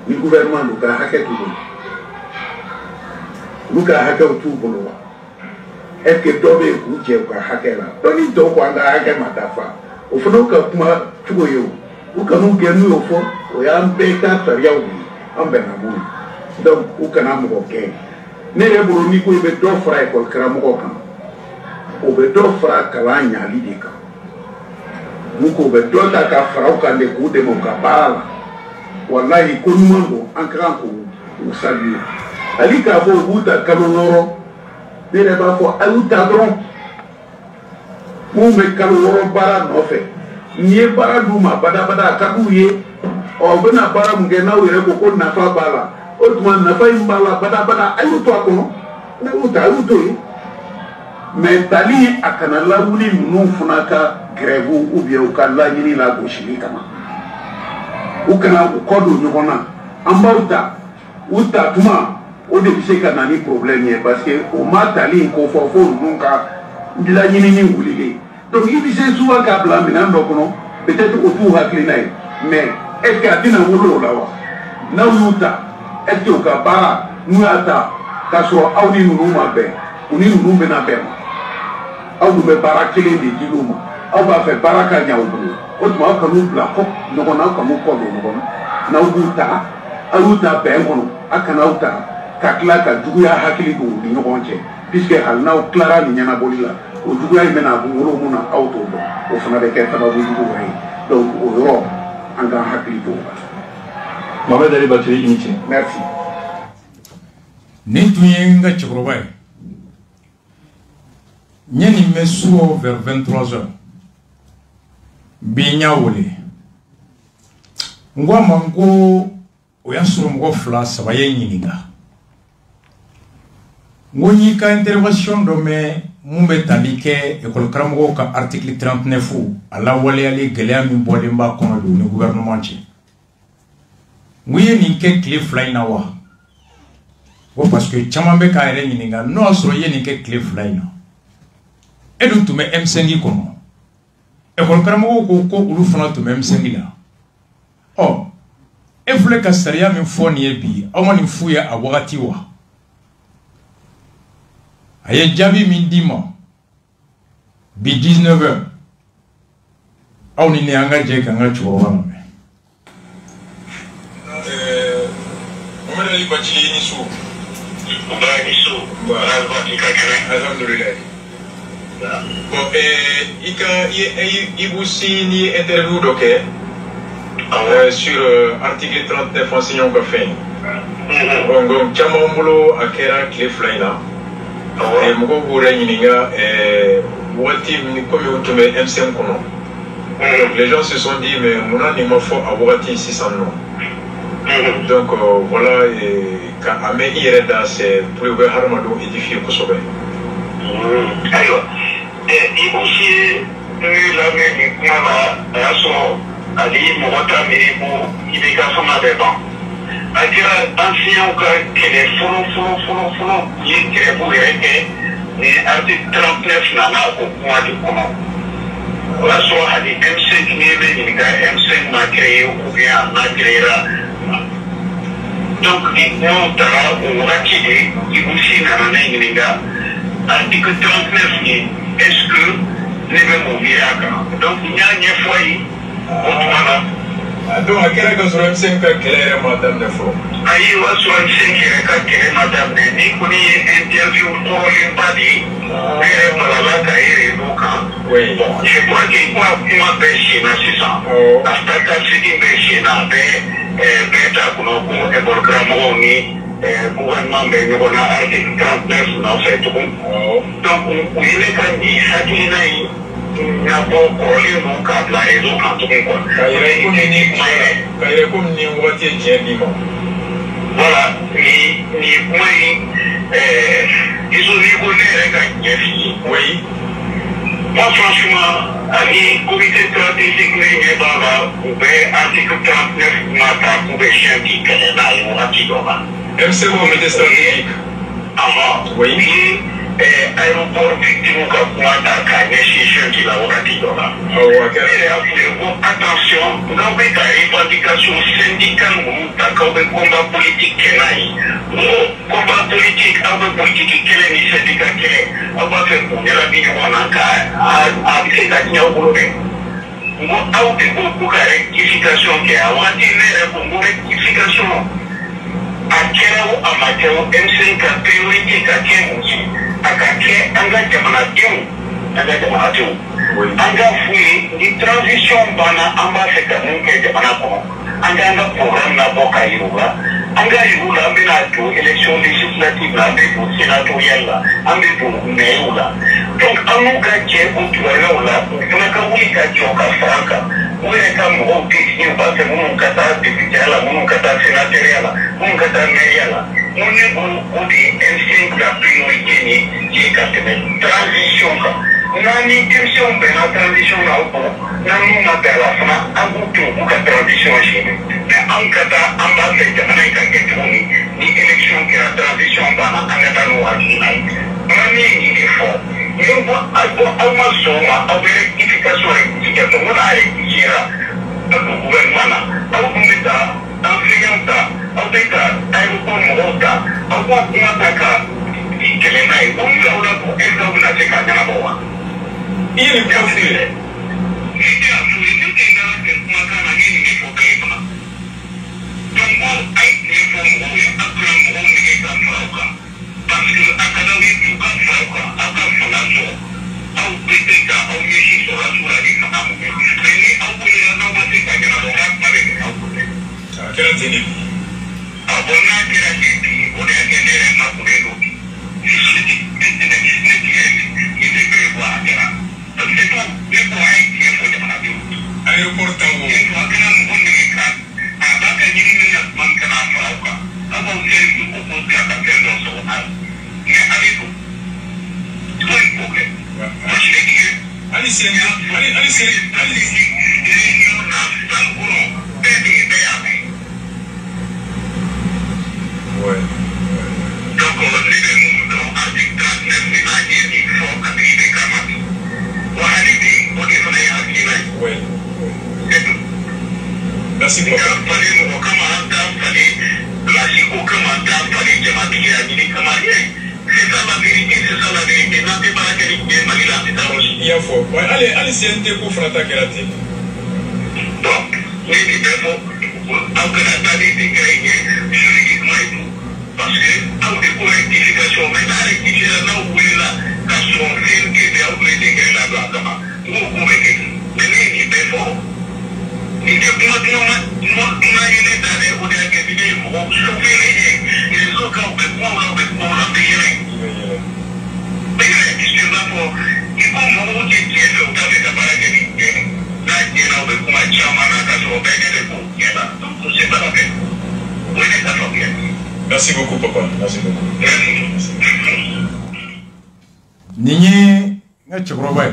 Speaker 10: ni gouvernement ka hake tu nuka hake tu bolo est que dobe ku je ka hake la to ni do ko anga hake matafa o fono ka kuma tugo yo u ka nu genu yo fo o ya mbe ka tariya u ambe na mu donc u kana mo ke ne re bolo ni ko be do fra e ko kra mo ko kan o be do fra kala nya li de ka muko be do ta ka fra o kan de ku de mo ka bala wallahi ko numo an kran ko o sabi ali ka fo buta kalo loro ne re ba fo aluta dron mu me kalo loro bara no fe ni bara duma bada ka ku ye o be na bara mu ge na o re ko na fa bala o tuma na fa imbala bada ayu to akono na uta uto mais tali akana la wuli nunu funa ka grève ou bien ou ka la nyini la goshili kama ou kana kodo nyona ambauta uta tuma o de bise ka nani problème ye parce que o ma tali ko fo nunka ndila nyini ni wulile donc il bise souvent ka bla minan do kono peut-être au tout haklina mais est-ce que adina wulo la wa na uta est-ce que ka bara nuata ka so awni nunu ma be uni nunu be na be aw be barakele de diluma aw ba fe baraka nyaw bulu o tuma ka nu bla ko no na ka mu ko no no na uta aluta be ngono akana uta ka kla ka duya hakili ko di no gonje puisque hal na clara ni nyana bolila o duya mena bu ngoro muna auto do o fana be ke sababu du ko hay donc o ro anga hakili to
Speaker 11: Mohamed Ali Batiri initi
Speaker 10: merci
Speaker 1: ni tuyenga chikrobai nyani mesuo vers 23h binya wole ngwa mango oyasuru mgo fla sabaye nyininga ngoni ka intervention do me mumbe talike école karamogo ka article 39 ala wale ali gelea mi bolimba kono do ni gouvernement ci nguye ni ke clé flyna wa parce que chamambe ka ere nyininga no asoro ye ni ke clé flyna edu tume M5 kono école karamogo ko ulu fana tume M5 la oh e vle ka saria mi foni e bi awani fuya a wakati wa aye jabi mi dima bi 19h awni ne anga je ka nga chuwa wa me
Speaker 12: Mohamed Ali Batili ni su alhamdulillah. Bon, il aussi ni interview doké sur article 39 enseignant que fait. Bon, chamambulo akera clé flyna. Et moko bura yininga wati ni comme utume M5 kono. Les gens se sont dit mais mon anima faut avoir 600 noms. Donc voilà, quand Amé Ireda c'est pour le Harmado édifié Kosobe.
Speaker 13: Alors, il aussi l'année du Kumala, Ali Morata Miribo, il est à son adhérent. Ancien qui est folo, il est pour les articles 39 nana au point du comment. La soirée a dit M5 M5 m'a créé ou bien m'a créé là. Donc, nous avons raqué, il aussi n'a rien article 39 est-ce que les mêmes oubliés donc il y a une fois
Speaker 12: donc à quel cas sur M5 quelle madame de fond
Speaker 13: aïe wa sur M5 quelle madame de ni connaît interview pour une partie et voilà là cahier
Speaker 12: oui
Speaker 13: bon je crois qu'il faut moi baisser na 600 hasta ta sidi baisser na beta kuno ko e programme ni gouvernement be nyona article 39 na fait tout donc on est quand dit ça qui est na bo ko le no ka la ezo en tout cas
Speaker 12: kaire comme ni wati jebi mo
Speaker 13: voilà ni moi ils ont dit qu'on est oui. Moi, franchement, Ali, comité stratégique, article 39,
Speaker 12: MC comité stratégique.
Speaker 13: Oui. Aéroport victime attention, nous avons des revendications syndicales, nous avons des combats politiques, combat politique, avec politique, quel est le syndicat, on va faire pour la vie, on a avec la beaucoup de rectification, on a dit rectification. Akero amateo M5 priorité kakemo akake anga jamana teu anga fui di transition bana amba seka munke jamana ko anga programme na boka yuga anga yuga bina to élection législative la be pour sénatorial la ambe pour meula donc amuka je ko tuwala tunaka wika joka franka Mwen ka mwen kisi yon base mwen kata député la, mwen kata sénateur la, mwen kata maire la. Mwen ou di M5 la priorité ni qui est transition ka. Nani question ben la transition la ou nani na la fana abuto ou ka transition chine. Mais en kata ambassade jamana ka ketoni ni élection qui la transition bana angata no ajina. Nani ni fort. Mais moi alma soma avec rectification rectification on a rectifié le gouvernement a oubita enseignant a oubita aéroport morota a oubita taka kelena et on lui a oula pour exemple na teka na boa il est bien fait il est absolu tout est dans le makana ni ni faut que donc ai ni faut mourir après mourir ni ka frauka parce que académie du ka frauka aka falaso au petita au mishi sur la soirée na amu mais au bout na ba se ka na ba avec au bout
Speaker 12: quelle année
Speaker 13: abona kira kiti on est gagné ma pour les autres c'est tout les points qui faut de la
Speaker 12: aéroport tawo Merci beaucoup. Il y a fort. Allez, c'est un déco frata qui a été.
Speaker 13: Donc, parce que, en déco rectification, mais la rectification, là où il est là, quand son film qui est là, où il est là,
Speaker 12: merci beaucoup, papa. Merci beaucoup.
Speaker 1: Ninye nga chokroba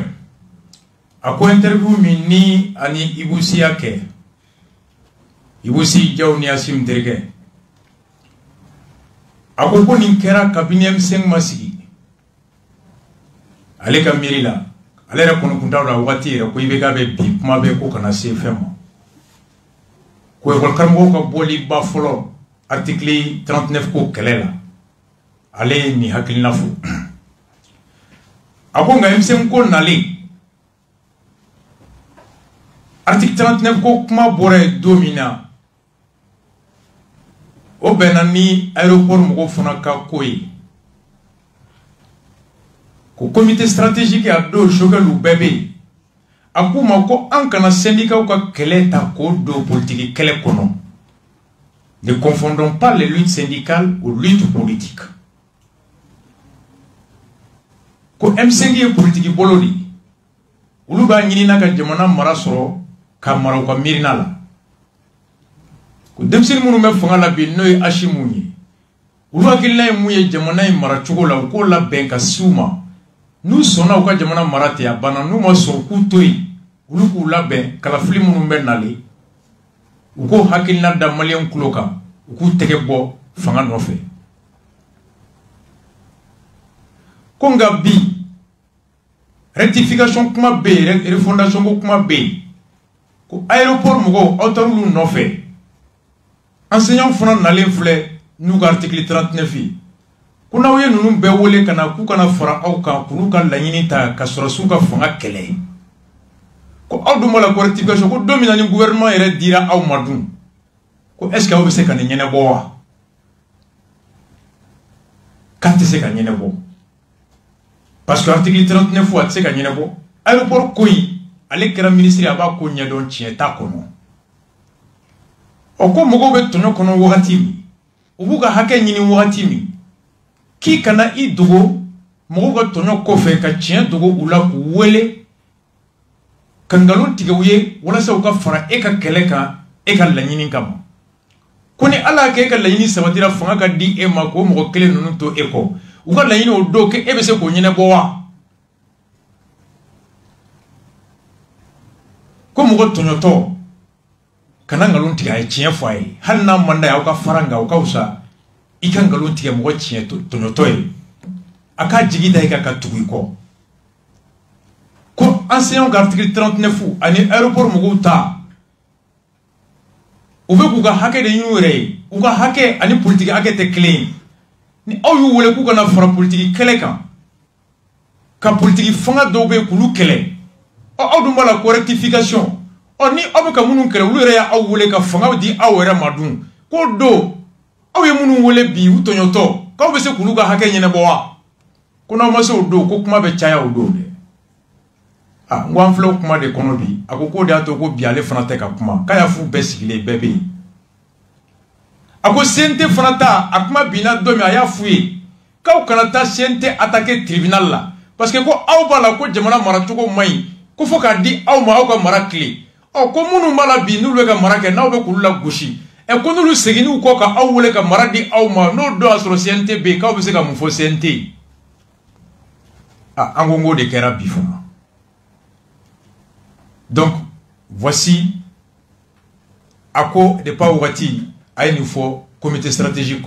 Speaker 1: ako interview mini ani ibusi yake ibusi jawni asim terke ako ko ninkera kabinem seng masigi ale ka mirila ale ra kono kuntaw wati ra ko ibega be bi kuma be ko kana CFM ko ko karmo ko boli ba folo article 39 ko kelela ale ni hakilina fu ako nga MCM ko nali article 39 ko kuma bore domina o benani aéroport mo fona ka koyi ko comité stratégique a do shogalu bébé akuma ko an kana syndicat ka kele ta ko do politique kele kono Ne confondons pas les luttes syndicales aux luttes politiques. Ko M5 est politique bolodi. Ulu ba nyini na ka jamana mara soro ka mara ko mirina la. Ko demsil munu me fanga la bi noy ashimunyi. Ulu akilla muye jamana mara chugo la ko la benka suma. Nous sonna ko jamana mara te abana nu mo so ku toyi. Ulu ku la ben kala fili munu be nale. Uko hakilina da malien kuloka uku tege bo fanga nofe konga bi rectification kuma be refondation ko kuma be ko aéroport mugo autoroute nofe enseignant fana nalen flé nous article 39 kuna waye nunu be wole kana ku kana fara au ka kunu ka laɲini ta ka sɔrɔ su ka fanga kɛlɛ ko aw dun la rectification ko domina ni gouvernement yɛrɛ dira aw ma dun ko est ce que aw bɛ se ka nin ɲɛnabɔ wa k'a tɛ se ka ɲɛnabɔ parce que article 39 a tɛ se ka ɲɛnabɔ aéroport ko in ale kɛra ministre a b'a ko ɲɛdɔn tiɲɛ t'a kɔnɔ o ko mɔgɔw bɛ tɔɲɔ kɔnɔ wagati min u b'u ka hakɛ ɲini wagati min k'i kana i dogo mɔgɔw ka tɔɲɔ kɔfɛ ka tiɲɛ dogo u la k'u wele ka nkalon tigɛ u ye walasa u ka fara e ka kɛlɛ kan e ka laɲini kama ko ni ala k'e ka laɲini sabatira fanga ka di e ma k'o mɔgɔ kelen ninnu to e kɔ u ka laɲini o don k'e bɛ se k'o ɲɛnabɔ wa ko mɔgɔ tɔɲɔtɔ kana nkalon tigɛ a ye tiɲɛ fɔ a ye hali n'a man d'a ye aw ka fara nka o ka fisa i ka nkalon tigɛ mɔgɔ tiɲɛ tɔɲɔtɔ ye a k'a jigi da i kan ka tugu i kɔ ko enseignant ka article 39 ani aéroport mɔgɔw ta u bɛ k'u ka hakɛ de ɲini u yɛrɛ ye u ka hakɛ ani politique hakɛ tɛ kelen ye ni aw y'u wele k'u kana fara politique kɛlɛ kan ka politique fanga dɔw bɛ yen k'olu kɛlɛ aw dun b'a la ko rectification ni aw bɛ ka minnu kɛlɛ olu yɛrɛ y'aw wele ka fanga di aw yɛrɛ ma dun k'o don aw ye minnu wele bi u tɔɲɔtɔ k'aw bɛ se k'olu ka hakɛ ɲɛnabɔ wa ko n'aw ma se o don ko kuma bɛ caya o don dɛ n ko an filɛ o kuma de kɔnɔ bi a ko k'o de y'a to ko bi ale fana tɛ ka kuma k'a y'a f'u bɛɛ sigilen bɛɛ bɛ yen a ko CNT fana ta a kuma binna don min a y'a f'u ye k'aw kana taa CNT attaquer tribunal la parce que ko aw b'a la ko jamana maracogo man ɲi ko fo k'a di aw ma aw ka mara tile ko minnu b'a la bi n'olu bɛ ka mara kɛ n'aw bɛ k'olu la gosi ko n'olu seginn'u kɔ ka aw wele ka mara di aw ma n'o don y'a sɔrɔ CNT bɛ yen k'aw bɛ se ka mun fɔ CNT an ko n k'o de kɛra bi fana. Donc, voici à quoi de pas Ouati a une fois comité stratégique.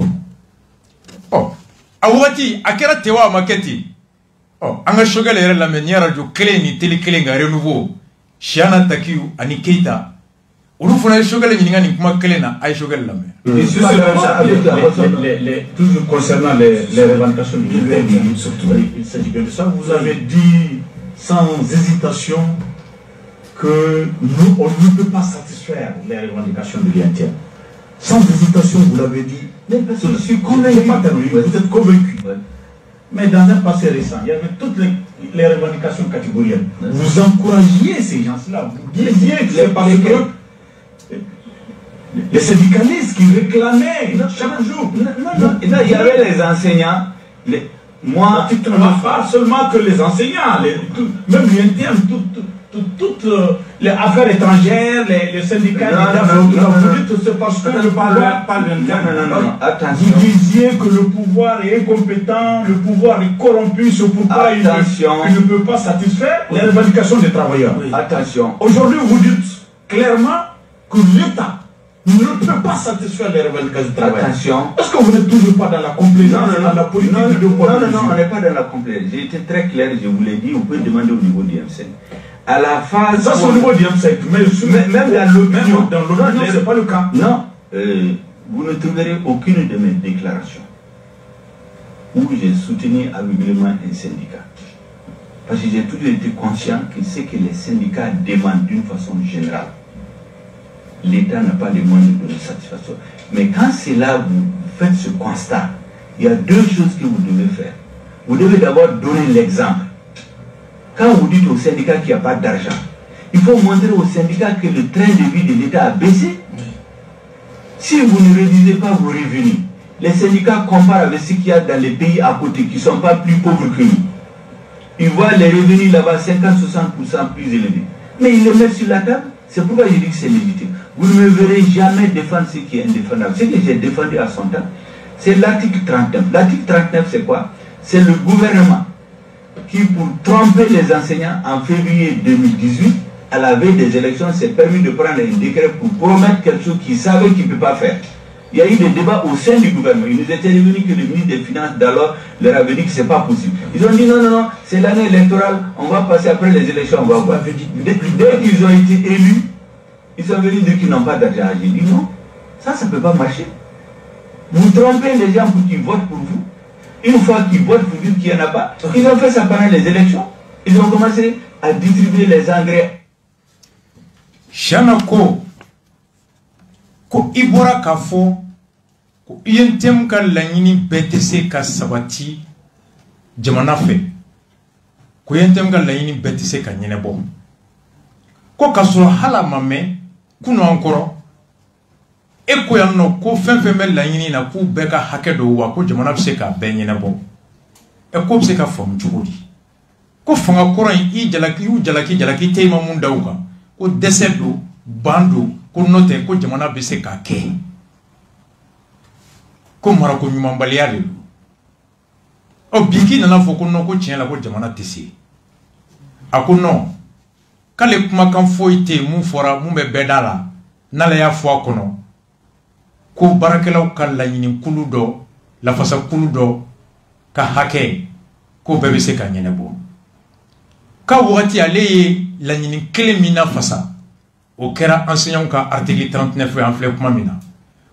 Speaker 1: À Ouati, à quel tewa à maquette? On a choqué la manière de créer une télé à renouveau. Chiana Takiou, Ani Keita. On nous fait choquer les mingas ni kuma Kelena, à choquer la main.
Speaker 14: Toujours concernant les revendications du gouvernement, il s'agit bien de ça. Vous avez dit sans hésitation que nous, on ne peut pas satisfaire les revendications de l'INTR. Sans hésitation, vous l'avez dit. Mais je suis convaincu, vous êtes convaincu. Mais dans un passé récent, il y avait toutes les revendications catégorielles. Vous encouragiez ces gens-là. Vous disiez que c'est parce que les syndicalistes qui réclamaient chaque jour.
Speaker 2: Non, il y avait les enseignants.
Speaker 14: Moi, pas seulement que les enseignants, même l'INTR, toutes les affaires étrangères, les syndicats d'État, vous dites que c'est parce que le pouvoir parle Vous disiez que le pouvoir est incompétent, le pouvoir est corrompu, c'est pourquoi il ne peut pas satisfaire les revendications des travailleurs.
Speaker 2: Attention.
Speaker 14: Aujourd'hui, vous dites clairement que l'État ne peut pas satisfaire les revendications des travailleurs.
Speaker 2: Attention.
Speaker 14: Est-ce que vous n'êtes toujours pas dans la complaisance et dans la politique de poids?
Speaker 2: Non, on n'est pas dans la complaisance. J'ai été très clair, je vous l'ai dit, vous pouvez demander au niveau du M5. À la phase.
Speaker 14: Ça, c'est au niveau du M5, mais même dans l'opinion, ce n'est pas le cas.
Speaker 2: Non, vous ne trouverez aucune de mes déclarations où j'ai soutenu aveuglément un syndicat. Parce que j'ai toujours été conscient que ce que les syndicats demandent d'une façon générale, l'État n'a pas les moyens de donner satisfaction. Mais quand c'est là vous faites ce constat, il y a deux choses que vous devez faire. Vous devez d'abord donner l'exemple. Quand vous dites au syndicat qu'il n'y a pas d'argent, il faut montrer au syndicat que le train de vie de l'État a baissé.
Speaker 15: Si vous ne réduisez pas vos revenus, les syndicats comparent avec ce qu'il y a dans les pays à côté qui ne sont pas plus pauvres que nous. Ils voient les revenus là-bas 50-60% plus élevés. Mais ils les mettent sur la table. C'est pourquoi je dis que c'est légitime. Vous ne me verrez jamais défendre ce qui est indéfendable. Ce que j'ai défendu à son temps, c'est l'article 39. L'article 39, c'est quoi? C'est le gouvernement qui, pour tromper les enseignants en février 2018, à la veille des élections, s'est permis de prendre un décret pour promettre quelque chose qu'ils savaient qu'ils ne peuvent pas faire. Il y a eu des débats au sein du gouvernement. Il nous était revenu que le ministre des Finances d'alors leur avait dit que ce n'est pas possible. Ils ont dit non, non, non, c'est l'année électorale, on va passer après les élections, on va voir. Dès qu'ils ont été élus, ils sont venus dire qu'ils n'ont pas d'argent. J'ai dit non, ça ne peut pas marcher. Vous trompez les gens pour qu'ils votent pour vous. Une fois qu'ils votent pour dire qu'il n'y en a pas, ils ont fait ça pendant les élections. Ils ont commencé à distribuer les engrais.
Speaker 1: Shanako ko ibora kafo ko yentem ka lanyini BTC ka sabati jamana fe ko yentem ka lanyini BTC ka nyinebo ko kasoro hala mame kuno ankoro e ko yanno ko fenfeme lanyini na ku beka hakedo wa ko jamana fe ka be nyinebo e ko se ka fom chugudi ko fanga koran I jalaki tema mun dawka ko desedo bando ko note ko jamana be se ka ke ko marako nyumambaliade o biki nana fo ko no ko tien la ko jamana tesi akono kale kuma kan foite mu fora mu be bedala nala ya fo akono ko barakelaw kan la nyini kuludo la fasa kuludo ka hake ko bebe se ka nyenebo ka wati ale la nyini kelemina fasa au kera enseignant ka article 39 en fleur kuma mina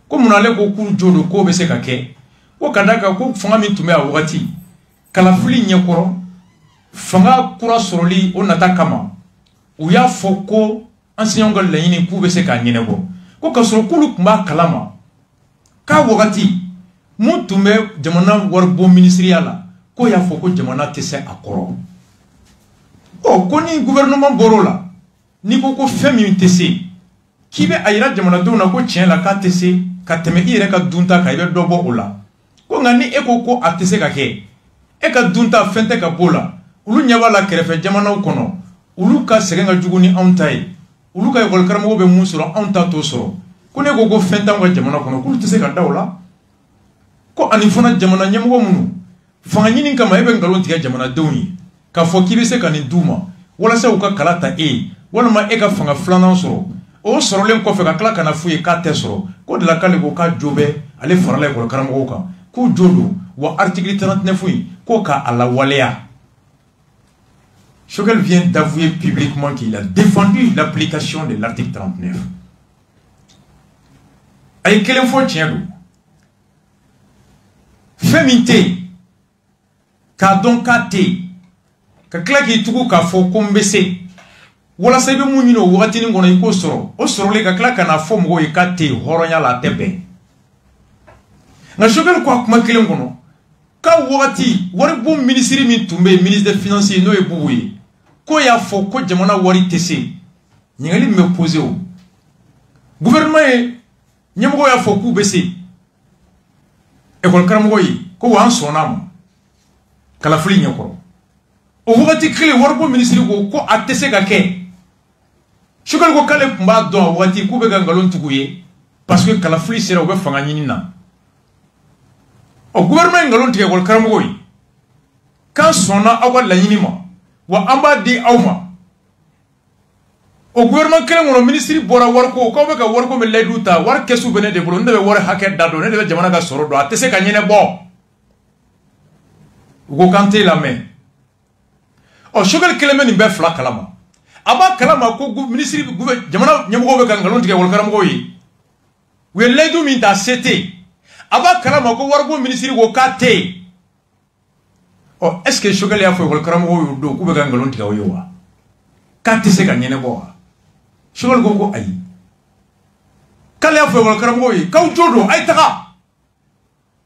Speaker 1: ko munale ko ku jodo ko be se ka ke ko kadaka ko fanga min tume a wati kala fuli nyekoro fanga kura soroli onata kama u ya foko enseignant ga layini ku be se ka nyenebo ko ka soro kulu kuma kalama ka wati mutume jamana warbo ministeriala ko ya foko jamana tese akoro o ko ni gouvernement borola ni ko femi tese kibe ayira jamana dona ko tien la ka tese ka teme ire ka dunta ka ibe dobo ola ko ngani ko atese ka ke e ka dunta fente ka bola ulu nyabala kerefe jamana kono ulu ka segenga juguni antai ulu ka yol karamo be musuro anta to soro ko ne ko fenta ko jamana kono ko tese ka dawla ko ani fona jamana nyamgo munu fanga nyini kama ebe ngalon tiga jamana doni ka fo kibe se ka ni duma wala se uka kalata wala ma eka fanga flana soro o soro len ko fe ka kala kana fuye ka tesoro ko de la kale ko ka jobe ale farale ko karamo ka ko jodo wa article 39 ko ka ala walea Choguel vient d'avouer publiquement qu'il a défendu l'application de l'article 39 ay kelen fo tiendo femite ka don ka te ka klaki tuku ka fo kombese wala sebe munyino wakati ni ngona iko soro o soro le ka klaka na fo mo ka te horonya la tebe na Choguel ko kuma kelen ngono ka wakati wari bo ministre mi tumbe ministre des finances no e buwe ko ya fo ko jamana wari tese nyingali me poser o gouvernement nyamgo ya fo ku bese e ko karamo yi ko wan sonam kala fuli nyakoro o wakati kile warbo ministre ko atese ka ke Choguel ko kale mba do wakati ku be gangalon tuguye parce que kala fuli sera o be fanga nyinina o gouvernement ngalon tige ko karamo yi kan sona awal la nyinima wa amba di awma o gouvernement kelen ngono ministre bora warko ko be ka warko me leduta war kesu bene de bolo ndebe war haket dado ne de jamana ka soro do atese ka nyene bo go kante la main o Choguel kelen men be fla kalama aba kalama ko ministre jamana nyamgo be ka ngalon tige wol karam go yi we ledu min ta cete aba kalama ko warbo ministre go kate oh, est-ce que Choguel ya fo karamo do ku be gangalon tiga yowa kati se ganyene bo Choguel go ay kala ya fo karamo yi kaw jodo ay taka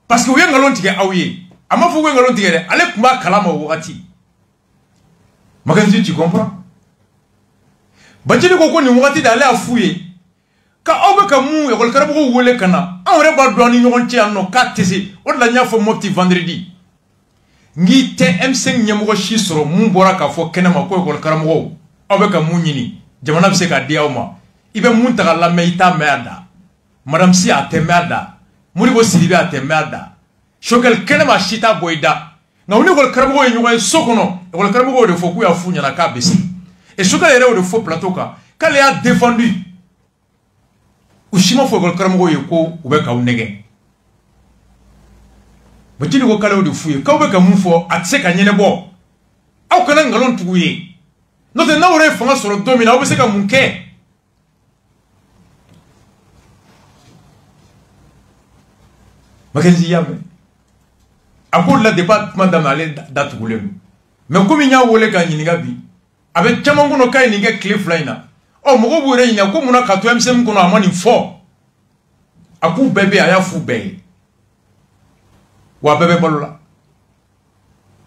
Speaker 1: parce que we ngalon tiga awye ama fo we ngalon tiga de ale kuma kalama wakati maganzi tu comprends bajini ko ni wakati dale afuye ka aw be ka mun école karamɔgɔw wele ka na anw yɛrɛ b'a dɔn an ni ɲɔgɔn cɛ yan nɔ k'a tɛ se o de la n y'a fɔ Mopti vendredi ngi tɛ M5 ɲɛmɔgɔ si sɔrɔ mun bɔra k'a fɔ kɛnɛma ko école karamɔgɔw aw be ka mun ɲini jamana be se k'a di aw ma i bɛ mun ta ka lamɛn i t'a mɛn a da madame Si a tɛ mɛn a da Modibo Sidibe a tɛ mɛn a da Choguel kɛnɛma si t'a bɔ i da nka u ni école karamɔgɔw ye ɲɔgɔn ye so kɔnɔ école karamɔgɔw de fɔ k'u y'a f'u ɲɛna k'a bɛ se et Choguel yɛrɛ y'o de fɔ plateau kan k'ale y'a défendu u si ma fɔ école karamɔgɔw ye ko u bɛ k'aw nɛgɛ Bacili ko k'ale y'o de f'u ye k'aw bɛ ka mun fɔ a tɛ se ka ɲɛnabɔ aw kana nkalon tugu ye n'o tɛ n'aw yɛrɛ ye fanga sɔrɔ don min na aw bɛ se ka mun kɛ Mackenzie y'a mɛn a ko la depuis kuma daminɛ ale datugulen don mais komi n y'a wele k'a ɲininka bi a bɛ caman kɔnɔ k'a ye nin kɛ tile 2 in na ɔ mɔgɔw b'u yɛrɛ ɲininka ko munna k'a to M5 kɔnɔ a ma nin fɔ a k'u bɛɛ bɛ yen a y'a f'u bɛɛ ye wa a bɛɛ bɛ balo la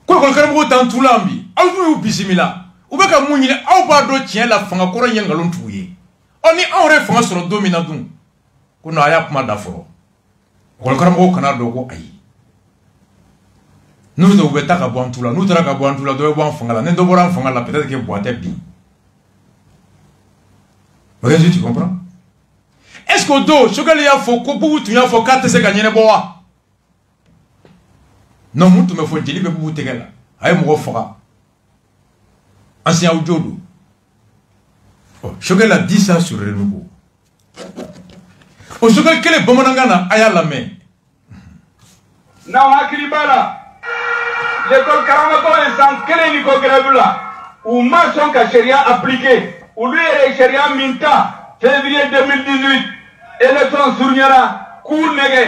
Speaker 1: ko école karamɔgɔw t'an tu la bi aw y'u bisimila u bɛ ka mun ɲini aw b'a dɔn tiɲɛ la fanga kɔrɔ in ye nkalon tugu ye ɔ ni anw yɛrɛ fanga sɔrɔ don min na dun ko non a y'a kuma da fɔlɔ école karamɔgɔw kana dɔn ko ayi n'u tɛ u bɛ taa ka bɔ an tu la n'u taara ka bɔ an tu la dɔ bɛ bɔ an fanga la ni dɔ bɔra an fanga la peut-être que Buatɛ bi Mackenzie tu comprends est-ce que o don Choguel y'a fɔ ko Bubu tun y'a fɔ k'a tɛ se ka ɲɛnabɔ wa non mun tun bɛ fɔ jeli bɛ Bubu tɛgɛ la a ye mɔgɔ faga ancien audio don Choguel a dit ça sur Renouveau o Choguel kelen bamanankan na a y'a lamɛn
Speaker 6: n'aw hakili b'a la l'école karamɔgɔw ye san kelen ni ko grève la u ma sɔn ka sariya appliquer olu yɛrɛ sariya min ta février 2018 élection surunyara k'u nɛgɛ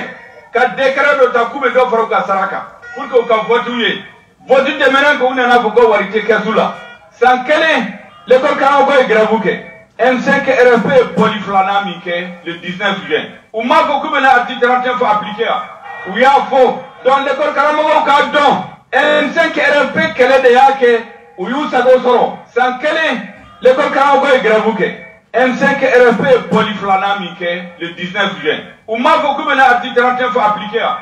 Speaker 6: ka décret dɔ ta k'u bɛ dɔ fara u ka sara kan pour que u ka vote ye vote tɛmɛnen k'u nana fɔ ko wari tɛ kɛsu la san kelen l'école karamɔgɔw ye grève kɛ M5 RFP ye bɔli filanan min kɛ le 19 juin u m'a fɔ k'u bɛna article 31 fɔ appliquer wa u y'a fɔ donc l'école karamɔgɔw k'a dɔn M5 RFP kɛlɛ de y'a kɛ u y'u sago sɔrɔ san kelen l'école karamɔgɔw ye grève kɛ M5 RFP ye bɔli filanan min kɛ le 19 juin u m'a fɔ k'u bɛna article 31 fɔ appliquer wa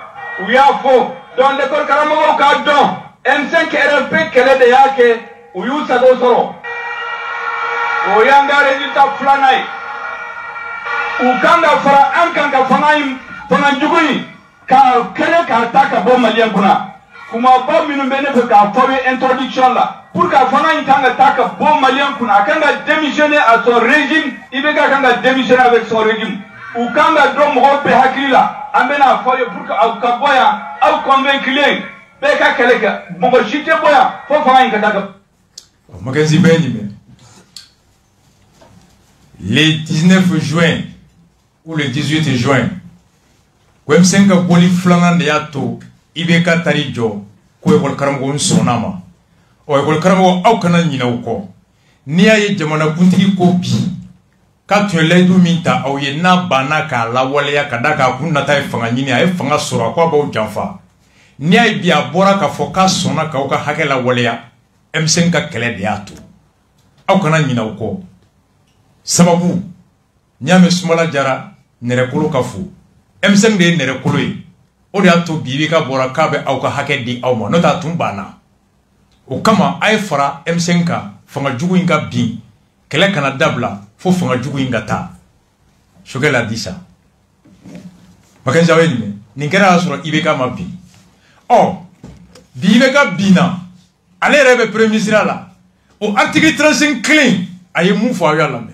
Speaker 6: u y'a fɔ donc l'école karamɔgɔw k'a dɔn M5 RFP kɛlɛ de y'a kɛ u y'u sago sɔrɔ o y'an ka résultat filanan ye u kan ka fara an kan ka fanga jugu in ka kɛlɛ k'a ta ka bɔ maliyɛn kunna kumaba minnu bɛ ne fɛ k'a fɔ bɛ introduction la pour que fanga in kan ka ta ka bɔ maliyɛn kunna a kan ka démissionner à son régime IBK kan ka démissionner avec son régime u kan ka dɔn mɔgɔw bɛɛ hakili la an bɛna fɔ ye pour que aw ka bɔ yan aw convainculen bɛɛ ka kɛlɛ kɛ mɔgɔ si tɛ bɔ yan fo fanga in ka ta ka.
Speaker 1: Mackenzie bɛ ɲinɛ le 19 juin ou le 18 juin ko M5 ka bɔli filanan de y'a to IBK taar'i jɔ ko école karamɔgɔw sɔnn'a ma ɔ école karamɔgɔw aw kana ɲinɛ u kɔ n'i y'a ye jamanakuntigi ko bi k'a tun ye layidu min ta aw ye n'a banna k'a lawaleya ka da k'a kun nata ye fanga ɲini a ye fanga sɔrɔ a ko a b'aw janfa n'i y'a ye bi a bɔra k'a fɔ k'a sɔnna k'aw ka hakɛ lawaleya M5 ka kɛlɛ de y'a to aw kana ɲinɛ u kɔ sababu n'i y'a mɛn Sumala Jara nɛrɛkolo ka fo M5 de ye nɛrɛkolo ye o de y'a to bi IBK bɔra k'a bɛ aw ka hakɛ di aw ma n'o tɛ a tun banna o kama a ye fara M5 kan fanga jugu in ka bin kɛlɛ kana dabila fo fanga jugu in ka taa Choguel a dit ça Mackenzie aw ye nin mɛn nin kɛra y'a sɔrɔ IBK ma bin ɔ bi IBK binna ale yɛrɛ bɛ premier ministre la o article 35 kelen a ye mun fɔ aw y'a lamɛn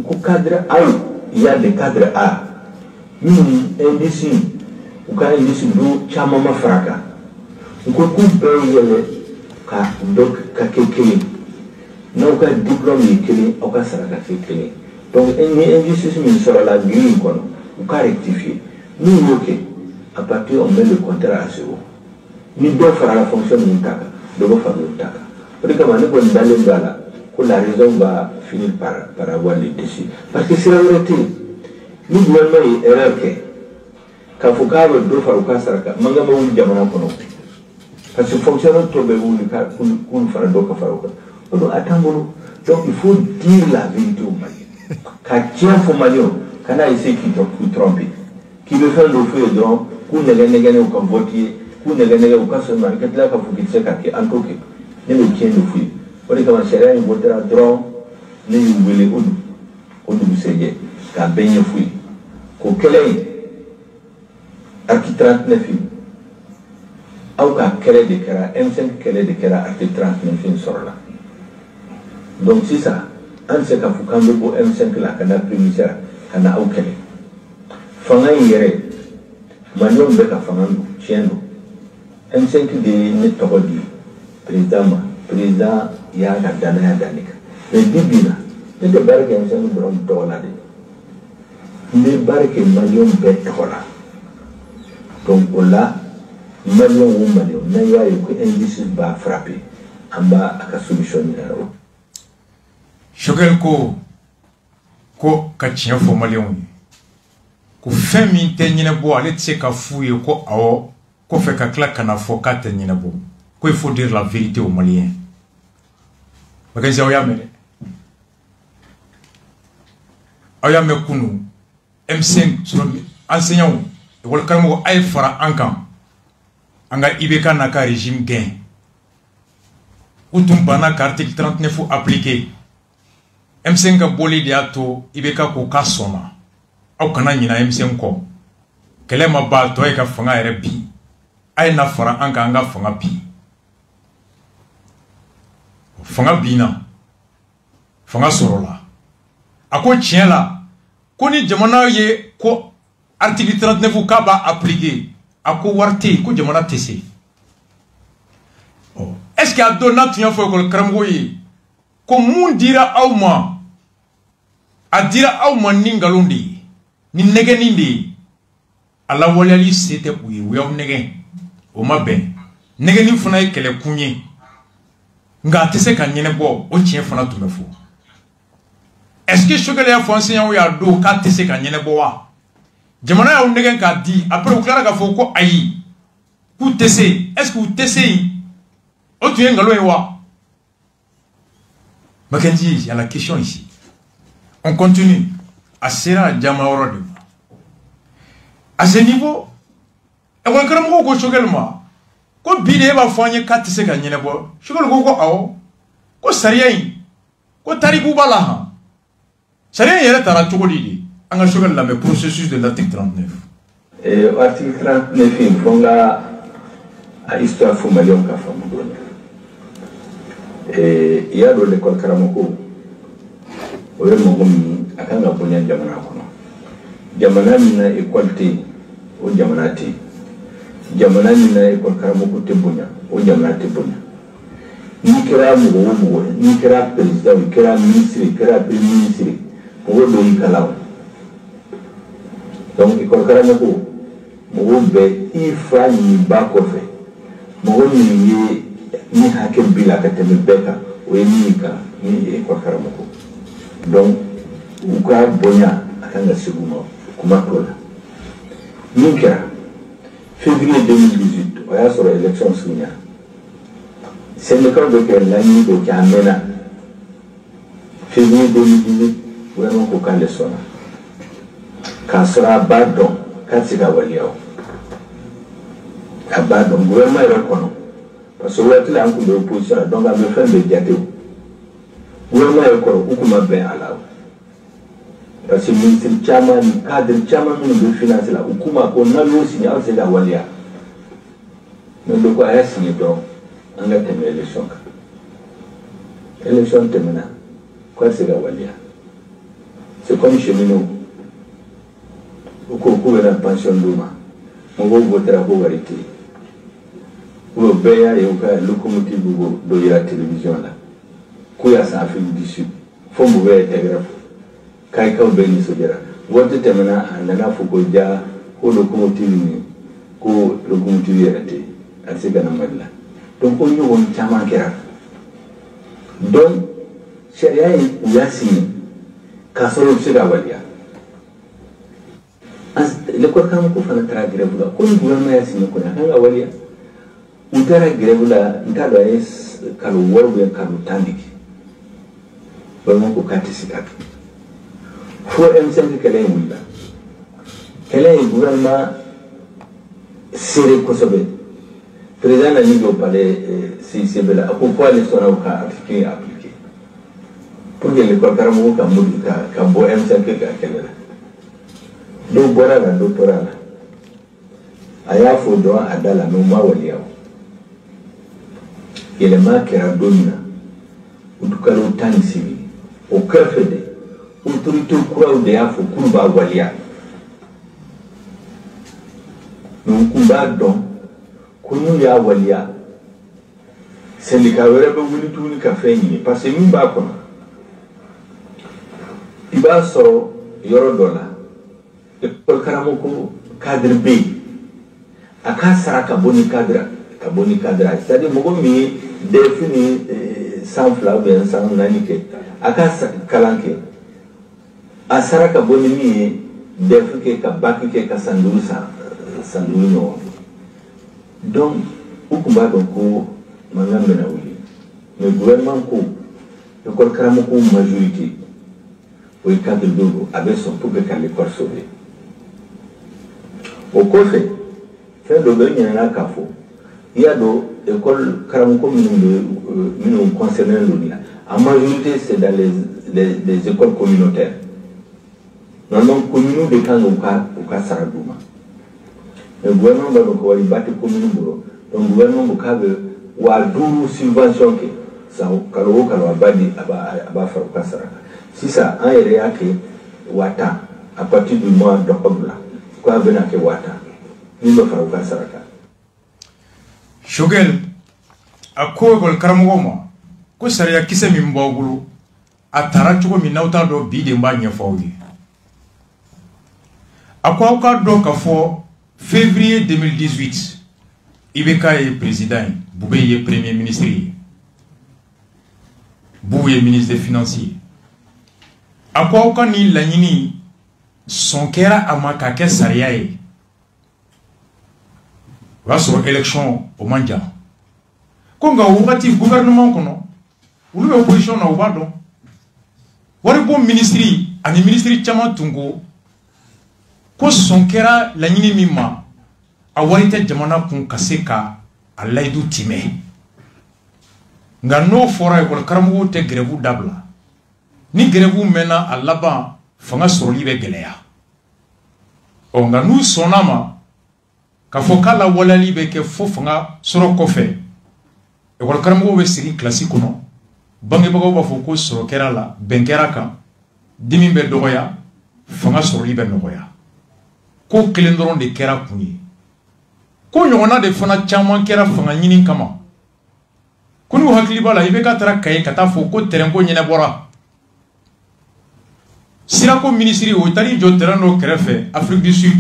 Speaker 15: ko cadre A il y a des cadres A minnu indice u ka indice do caman ma fara kan u ko k'u bɛɛ yɛlɛ ka dɔ ka kɛ kelen n'aw ka diplôme ye kelen aw ka sara ka kɛ kelen donc ni indice min sɔrɔla grille in kɔnɔ u ka rectifier n'u y'o kɛ à partir on met le contrat à zéro ni dɔ farala fonction min ta kan dɔ bɛ fara o ta kan o de kama ne kɔni dalen b'a la ko la raison va finir par avoir le dessus parce que sira wɛrɛ tɛ yen ni gouvernement ye erreur kɛ k'a fɔ k'a bɛ dɔ fara u ka sara kan mankan bɛ wuli jamana kɔnɔ parce que fonctionnaire tɔ bɛ wuli k'olu fara dɔ ka fara o kan o don a t'an bolo donc il faut dire la vérité aux Maliens ka tiens fo malio kana essayer qui tromper qui veut faire le feu donc ku nege ne ko voter ku nege ko ka so market la ka fu ki se ka ki antoke ne le tien le feu o de kama sharia ni votera donc ne yubele odu seye ka benye feu ko kele article 39 au ka kele de kera M5 kele de kera article 39 sur là donc c'est ça an se ka fu kambe ko M5 la kana primitaire kana au kele fanga yere manion be ka fanga tiendo M5 de ne tokodi président ya ga dana ya danika mais bibina ne barke M5 borom dola de ne barke manion be tola donc là manion ou manion na ya ko indice ba frapper amba aka solution ni aro
Speaker 1: Choguel ko ka tiɲɛ fɔ maliyɛnw ye ko fɛn min tɛ ɲɛnabɔ ale tɛ se ka f'u ye ko awɔ kɔfɛ ka tila kana fɔ k'a tɛ ɲɛnabɔ ko il faut dire la vérité aux Maliens. Bakansi aw y'a mɛn dɛ aw y'a mɛn kunu M5 enseignants école karamɔgɔ a ye fara an kan an ka IBK n'a ka régime gɛn u tun banna ka article 39 appliqué. M5 ka boli de y'a to IBK ko k'a sɔnna aw kana ɲina M5 kɔ kɛlɛ ma ban tɔ ye ka fanga yɛrɛ bi a ye na fara an kan an ka fanga bi fanga binna fanga sɔrɔla a ko tiɲɛ la ko ni jamana ye ko article 39 k'a b'a appliquer a ko wari tɛ yen ko jamana tɛ se est-ce que a don n'a tun y'a fɔ école karamɔgɔ ye ko mun dira aw ma a dira aw ma ni ngalon de ye ni nɛgɛnin de ye a lawaleyali se tɛ u ye u y'aw nɛgɛn o ma bɛn nɛgɛnin fana ye kɛlɛkun ye nka a tɛ se ka ɲɛnabɔ o tiɲɛ fana tun bɛ fɔ est-ce que Choguel y'a fɔ enseignant y'a don k'a tɛ se ka ɲɛnabɔ wa jamana y'aw nɛgɛn k'a di après u tilara k'a fɔ ko ayi k'u tɛ se est-ce que u tɛ se yen o tun ye ngalon ye wa Makenji, il y a la question ici. On continue. À Sera Djamaoro. À ce niveau, et on crame ko Choguel ma. Ko bide ba fanye 4 se ka nyene bo. Choguel ko awo. Ko sariya yi. Ko tariku bala ha. Sariya yere tara chogodi. Anga Choguel la me processus de l'article 39.
Speaker 15: Article 39 fonga a histoire fo malion ka famu don. Il y a de l'école Karamoko. Il y a de bonya jamana kono. Jamana mina école té o jamana té. Jamana mina école Karamoko té bonya o jamana té bonya. Ni kira mo ni kira président, ni kira ministre, kira premier ministre. Mo do yi kalaw. Donc école Karamoko mo be ifa ni ba ko fe. Mo ni ni hakem bila ka teme beka o ni ka ni école Karamoko. Donc u ka bonya akanga seguma kuma tola ni kira février 2018 o ya soro élection sunya syndicat de l'année de Kamena février 2018 vraiment ko kan le sona ka sera badon ka siga waliao ka badon gouvernement reconnaît parce que vous êtes en opposition, donc à me faire de diaté. Gouvernement est encore beaucoup moins bien à la. Parce que le ministre Tchama, le cadre Tchama, nous financer là. Oukuma, on a le signal, c'est la Walia. Mais de quoi est signé donc on a terminé l'élection. L'élection terminée. Quoi c'est la Walia? C'est comme chez nous. Au cours de la pension d'Ouma, on va voter à la vérité. Ou bien il y a une locomotive de la télévision là. Kuya sa Afrique du Sud. Faut mouvoir télégraphe. Kaika ou béni sojera. Vote termina nana fuko ja ko locomotive ni ko locomotive yarate. Assez gana madla. Donc on y on chama kera. Donc sharia ou ya signé. Kasoro sida walia. Le corps comme ko fana tra grève là. Ko gouvernement ya signé ko na kanga walia. Utara grève là, ntado es kalu worbe kalu tandiki. Vraiment ko kati sikatu. faut M5 kɛlɛ in wulila kɛlɛ in gouvernement serré kosɛbɛ président na ni do palais CICB la ko ko ale sɔnna o ka appliquer pour que l'école karamɔgɔ ka modi ka bɔ M5 ka kɛlɛ la dɔw bɔra la dɔw tora la a y'a fɔ dɔrɔn a da la mais u ma waleya o yɛlɛma kɛra don min na utukalo 18 o kɛrɛfɛ de autorité kuraw de y'a fɔ k'olu b'a waleya mais kun b'a dɔn ko n'u y'a waleya syndicat wɛrɛ bɛ wuli tuguni ka fɛn ɲini parce que min b'a kɔnɔ i b'a sɔrɔ yɔrɔ dɔ la école karamɔgɔ cadre bɛ yen a ka sara ka bɔ ni cadre c'est-à-dire mɔgɔ min ye DEF ni 100 ou bien 104 kɛ a ka kalan kɛ a sara ka bɔ ni min ye DEF kɛ ka bac kɛ ka san 5 ɲɔgɔn donc u tun b'a dɔn ko mankan bɛna wuli mais gouvernement ko école karamɔgɔw majorité o ye cadre dɔw don a bɛ sɔn pour que ka l'école sauver o kɔfɛ fɛn dɔ bɛ ɲinɛna k'a fɔ i y'a dɔn école karamɔgɔ minnu concernés don la en majorité c'est dans les écoles communautaires normalement communes de kan u ka sara d'u ma mais gouvernement b'a dɔn ko wari ba tɛ commune bolo donc gouvernement k'a bɛ 5000 subvention kɛ kalo o kalo a b'a di a b'a fara u ka sara kan sisan an yɛrɛ y'a kɛ 1000 à partir du mois d'octobre la ko a bɛna kɛ 1000 min bɛ fara u ka sara kan.
Speaker 1: Shogel a ko école karamɔgɔ ma ko sariya kisɛ min b'aw bolo a taara cogo min n'aw t'a dɔn bi de b'a ɲɛfɔ aw ye a ko aw k'a dɔn k'a fɔ février 2018 IBK ye président ye Bube ye premier ministre ye Bou ye ministre des finances ye a ko aw ka ni laɲini sɔn kɛra a ma k'a kɛ sariya ye o y'a sɔrɔ élection o man jan ko nka wagati gouvernement kɔnɔ olu bɛ opposition na u b'a dɔn wari bon ministre ani ministre caman tun ko sɔn kɛra laɲini min ma a wari tɛ jamana kun ka se ka a layidu timɛ nka n'o fɔra école karamɔgɔw tɛ grève dabila ni grève mɛnna a laban fanga sɔrɔli bɛ gɛlɛya nka n'u sɔnna ma k'a fɔ k'a lawaleyali bɛ kɛ fo fanga sɔrɔ kɔfɛ école karamɔgɔw bɛ sigi kilasi kɔnɔ bangebagaw b'a fɔ ko sɔrɔ kɛra la bɛn kɛra kan dimi bɛ dɔgɔya fanga sɔrɔli bɛ nɔgɔya ko kelen dɔrɔn de kɛra kun ye ko ɲɔgɔnna de fana caman kɛra fanga ɲini kama ko n'u hakili b'a la IBK taara Kaye ka taa fɔ ko terrain ko ɲɛnabɔra sirako ministre o taara i jɔ terrain dɔ kɛrɛfɛ Afrique du Sud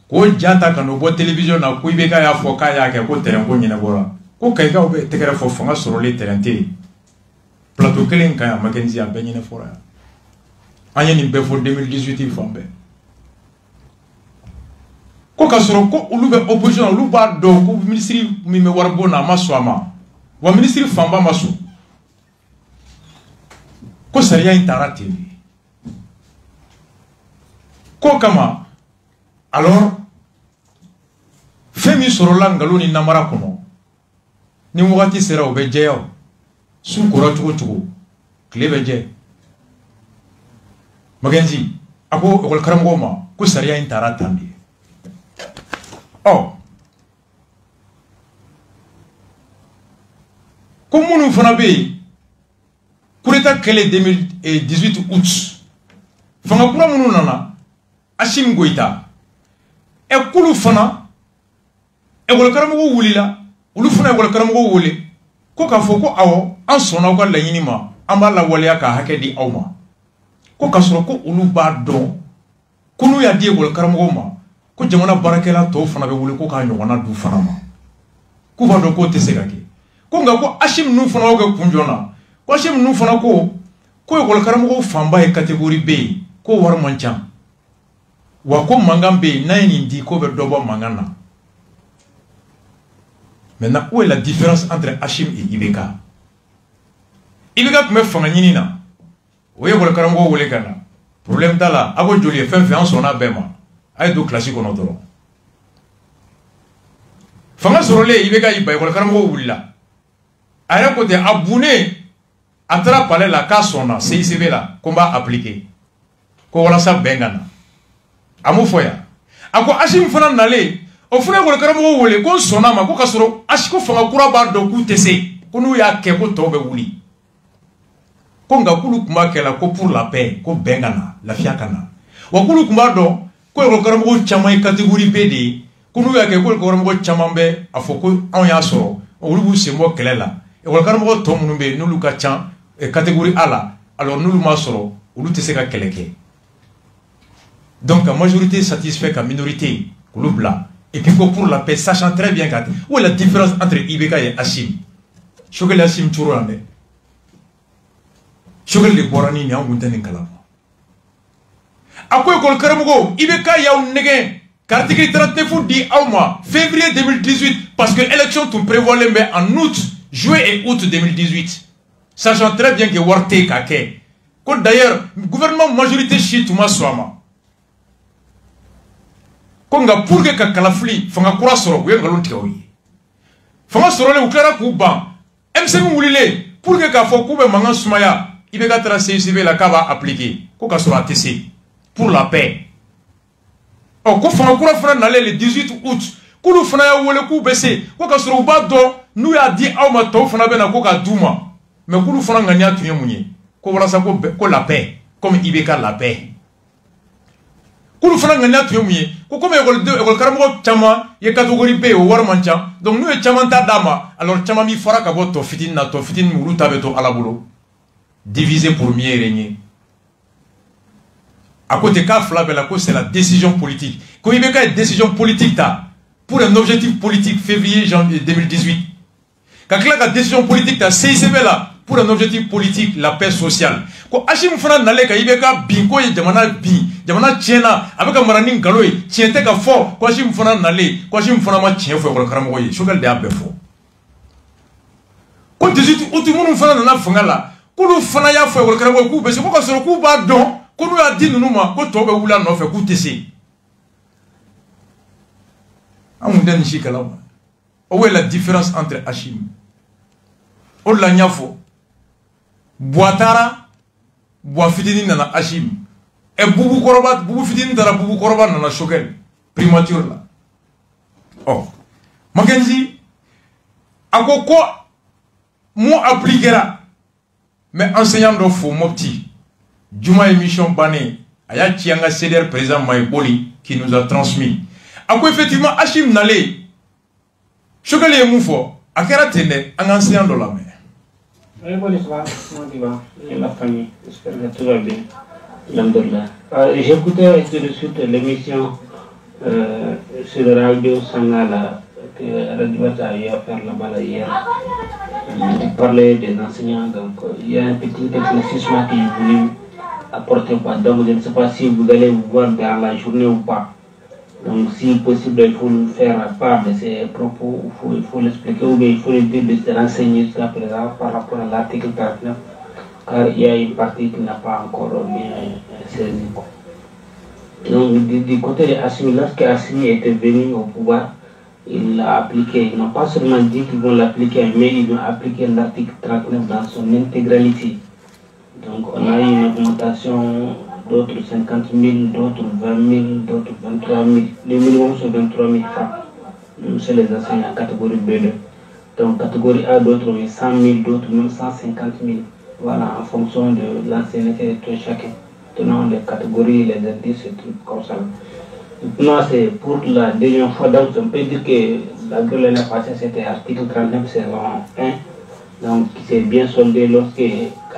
Speaker 1: ko ja ta ka n'o bɔ télévision na ko IBK y'a fɔ k'a y'a kɛ ko terrain ko ɲɛnabɔra ko Kayikaw bɛ tɛgɛrɛ fɔ fanga sɔrɔlen terrain tɛ yen plateau kelen kan a ma kɛ n a bɛɛ ɲɛnafɔra yan an ye nin bɛɛ fɔ 2018 fan bɛɛ ko ka sɔrɔ ko olu bɛ opposition olu b'a dɔn ko ministre min bɛ wari bon na a ma sɔn a ma wa ministre fanba ma sɔn ko sariya in taara ten de ko kama alors fɛn min sɔrɔla nkalon ni namara kɔnɔ ni wagati sera o bɛ jɛya o su kora cogo cogo tile bɛ jɛ Magenzi a ko école karamɔgɔw ma ko sariya in taara tan de ko minnu fana bɛ yen coup d'état kɛlen 2018 août fanga kura minnu nana Assimi Goïta k'olu fana école karamɔgɔw wulila olu fana école karamɔgɔw wele ko k'a fɔ ko awɔ an sɔnna aw ka laɲini ma an b'a lawaleya ka hakɛ di aw ma ko k'a sɔrɔ ko olu b'a dɔn ko n'u y'a di école karamɔgɔw ma ko jamana baarakɛla tɔw fana bɛ wele ko k'a ɲɔgɔnna du fana ma k'u b'a dɔn k'o tɛ se ka kɛ ko nka ko Assimi ninnu fana y'o kɛ kun jɔn na ko Assimi ninnu fana ko école karamɔgɔw fanba ye catégorie B ye ko wari man ca wa ko mankan bɛ yen n'a ye nin di ko bɛ dɔ bɔ mankan na maintenant où est la différence entre Assimi et IBK IBK tun bɛ fanga ɲini na o ye école karamɔgɔw wele ka na problème t'a la a ko joli ye fɛn fɛn an sɔnna bɛɛ ma a ye don kilasi kɔnɔ dɔrɔn fanga sɔrɔlen IBK y'i ban école karamɔgɔw wulila a yɛrɛ ko ten a bunnen a taara palais la k'a sɔnna CICB la ko n b'a appliquer ko walasa bɛn ka na a m'o fɔ yan a ko Asimi fana nalen o fana école karamɔgɔw wele ko n sɔnna a ma ko k'a sɔrɔ Asi ko fanga kura b'a dɔn k'u tɛ se ko n'u y'a kɛ ko tɔw bɛ wuli ko nka k'olu tun b'a kɛ la ko pour la paix ko bɛn ka na lafiya ka na wa k'olu tun b'a dɔn ko école karamɔgɔw caman ye catégorie B de ye ko n'u y'a kɛ ko école karamɔgɔ caman bɛ a fɔ ko anw y'a sɔrɔ olu b'u sen bɔ kɛlɛ la école karamɔgɔ tɔ minnu bɛ yen n'olu ka ca catégorie A la alors n'olu m'a sɔrɔ olu tɛ se ka kɛlɛ kɛ donc ka majorité satisfait ka minorité k'olu bila et puis ko pour la paix sachant très bien que où est la différence entre IBK et Asimi Choguel Asimi turu yan dɛ Choguel de bɔra ni nin an kun tɛ nin kalama a ko école karamɔgɔw IBK y'aw nɛgɛn ka article 39 di aw ma février 2018 parce que élection tun prévoilen bɛ en août juin et août 2018 sachant très bien que wari tɛ ka kɛ ko d'ailleurs gouvernement majorité si tun ma sɔn a ma ko nka pour que ka kalafili fanga kura sɔrɔ u ye nkalon tigɛ o ye fanga sɔrɔlen u tilara k'u ban M5 wulilen pour que k'a fɔ k'u bɛ mankan sumaya IBK taara CICB la k'a b'a appliquer ko k'a sɔrɔ a tɛ se pour la paix ɔ ko fanga kura fana nalen le 18 août k'olu fana y'a wele k'u bɛ se ko k'a sɔrɔ u b'a dɔn n'u y'a di aw ma tɔw fana bɛ na ko k'a d'u ma mais k'olu fana ŋaniya tun ye mun ye ko walasa ko la paix comme IBK la paix k'olu fana ŋaniya tun ye mun ye ko comme école karamɔgɔ caman ye catégorie B ye o wari man ca donc n'u ye caman ta d'a ma alors caman b'i fara ka bɔ tɔ fitinin na tɔ fitinin olu ta bɛ to Ala bolo diviser pour mieux régner à côté k'a fila bɛɛ la ko c'est la décision politique ko IBK ye décision politique ta pour un objectif politique février janvier 2018 ka tila ka décision politique ta CICB la pour un objectif politique la paix sociale ko Asimi fana nalen ka IBK bin ko ye jamana bin jamana tiɲɛna a bɛ ka mara ni nkalon ye tiɲɛ tɛ ka fɔ ko Asimi fana nalen ko Asimi fana ma tiɲɛ fɔ école karamɔgɔ ye Choguel de y'a bɛɛ fɔ ko 18 août minnu fana nana fanga la k'olu fana y'a fɔ école karamɔgɔ k'u bɛ se ko ka sɔrɔ k'u b'a dɔn ko n'u y'a di ninnu ma ko tɔw bɛ wuli a nɔfɛ k'u tɛ se an kun tɛ nin si kalama o est la différence entre Asimi o de la n y'a fɔ Buwa taara Buwa fitinin nana Asimi bubu fitinin taara bubu kɔrɔba nana Choguel primature la ɔ Mackenzie a ko mun appliquera mais enseignant dɔ fo Mopti Juma émission bannen a y'a ci an ka CDR président Maï Boli qui nous a transmis a ko effectivement Asimi nalen Choguel ye mun fɔ a kɛra ten dɛ an ka enseignant dɔ lamɛn.
Speaker 16: Bonsoir, comment tu vas? Et la famille, j'espère que tout va bien. Alhamdulillah. J'écoutais tout de suite l'émission sur la radio Sangala que Radibata a eu à faire là-bas hier. Il parlait des enseignants, donc il y a un petit éclaircissement qu'il voulait apporter. Donc je ne sais pas si vous allez vous voir dans la journée ou pas. Donc si possible, il faut nous faire part de ces propos, il faut l'expliquer ou bien il faut le dire de se renseigner jusqu'à présent par rapport à l'article 49, car il y a une partie qui n'a pas encore bien saisie. Donc du côté de Asimi, lorsque Asimi était venu au pouvoir, il l'a appliqué. Ils n'ont pas seulement dit qu'ils vont l'appliquer, mais ils ont appliqué l'article 39 dans son intégralité. Donc on a eu une augmentation, d'autres 50 000, d'autres 20 000, d'autres 23 000. Le minimum c'est 23 000 francs. C'est les enseignants catégorie B2. Donc catégorie A, d'autres ont 100 000, d'autres même 150 000. Voilà, en fonction de l'ancienneté de tout chacun. Tenant les catégories, les indices et tout comme ça. Maintenant c'est pour la deuxième fois, donc on peut dire que la gueule l'année passée c'était article 39 saison 1. Donc qui s'est bien soldé lorsque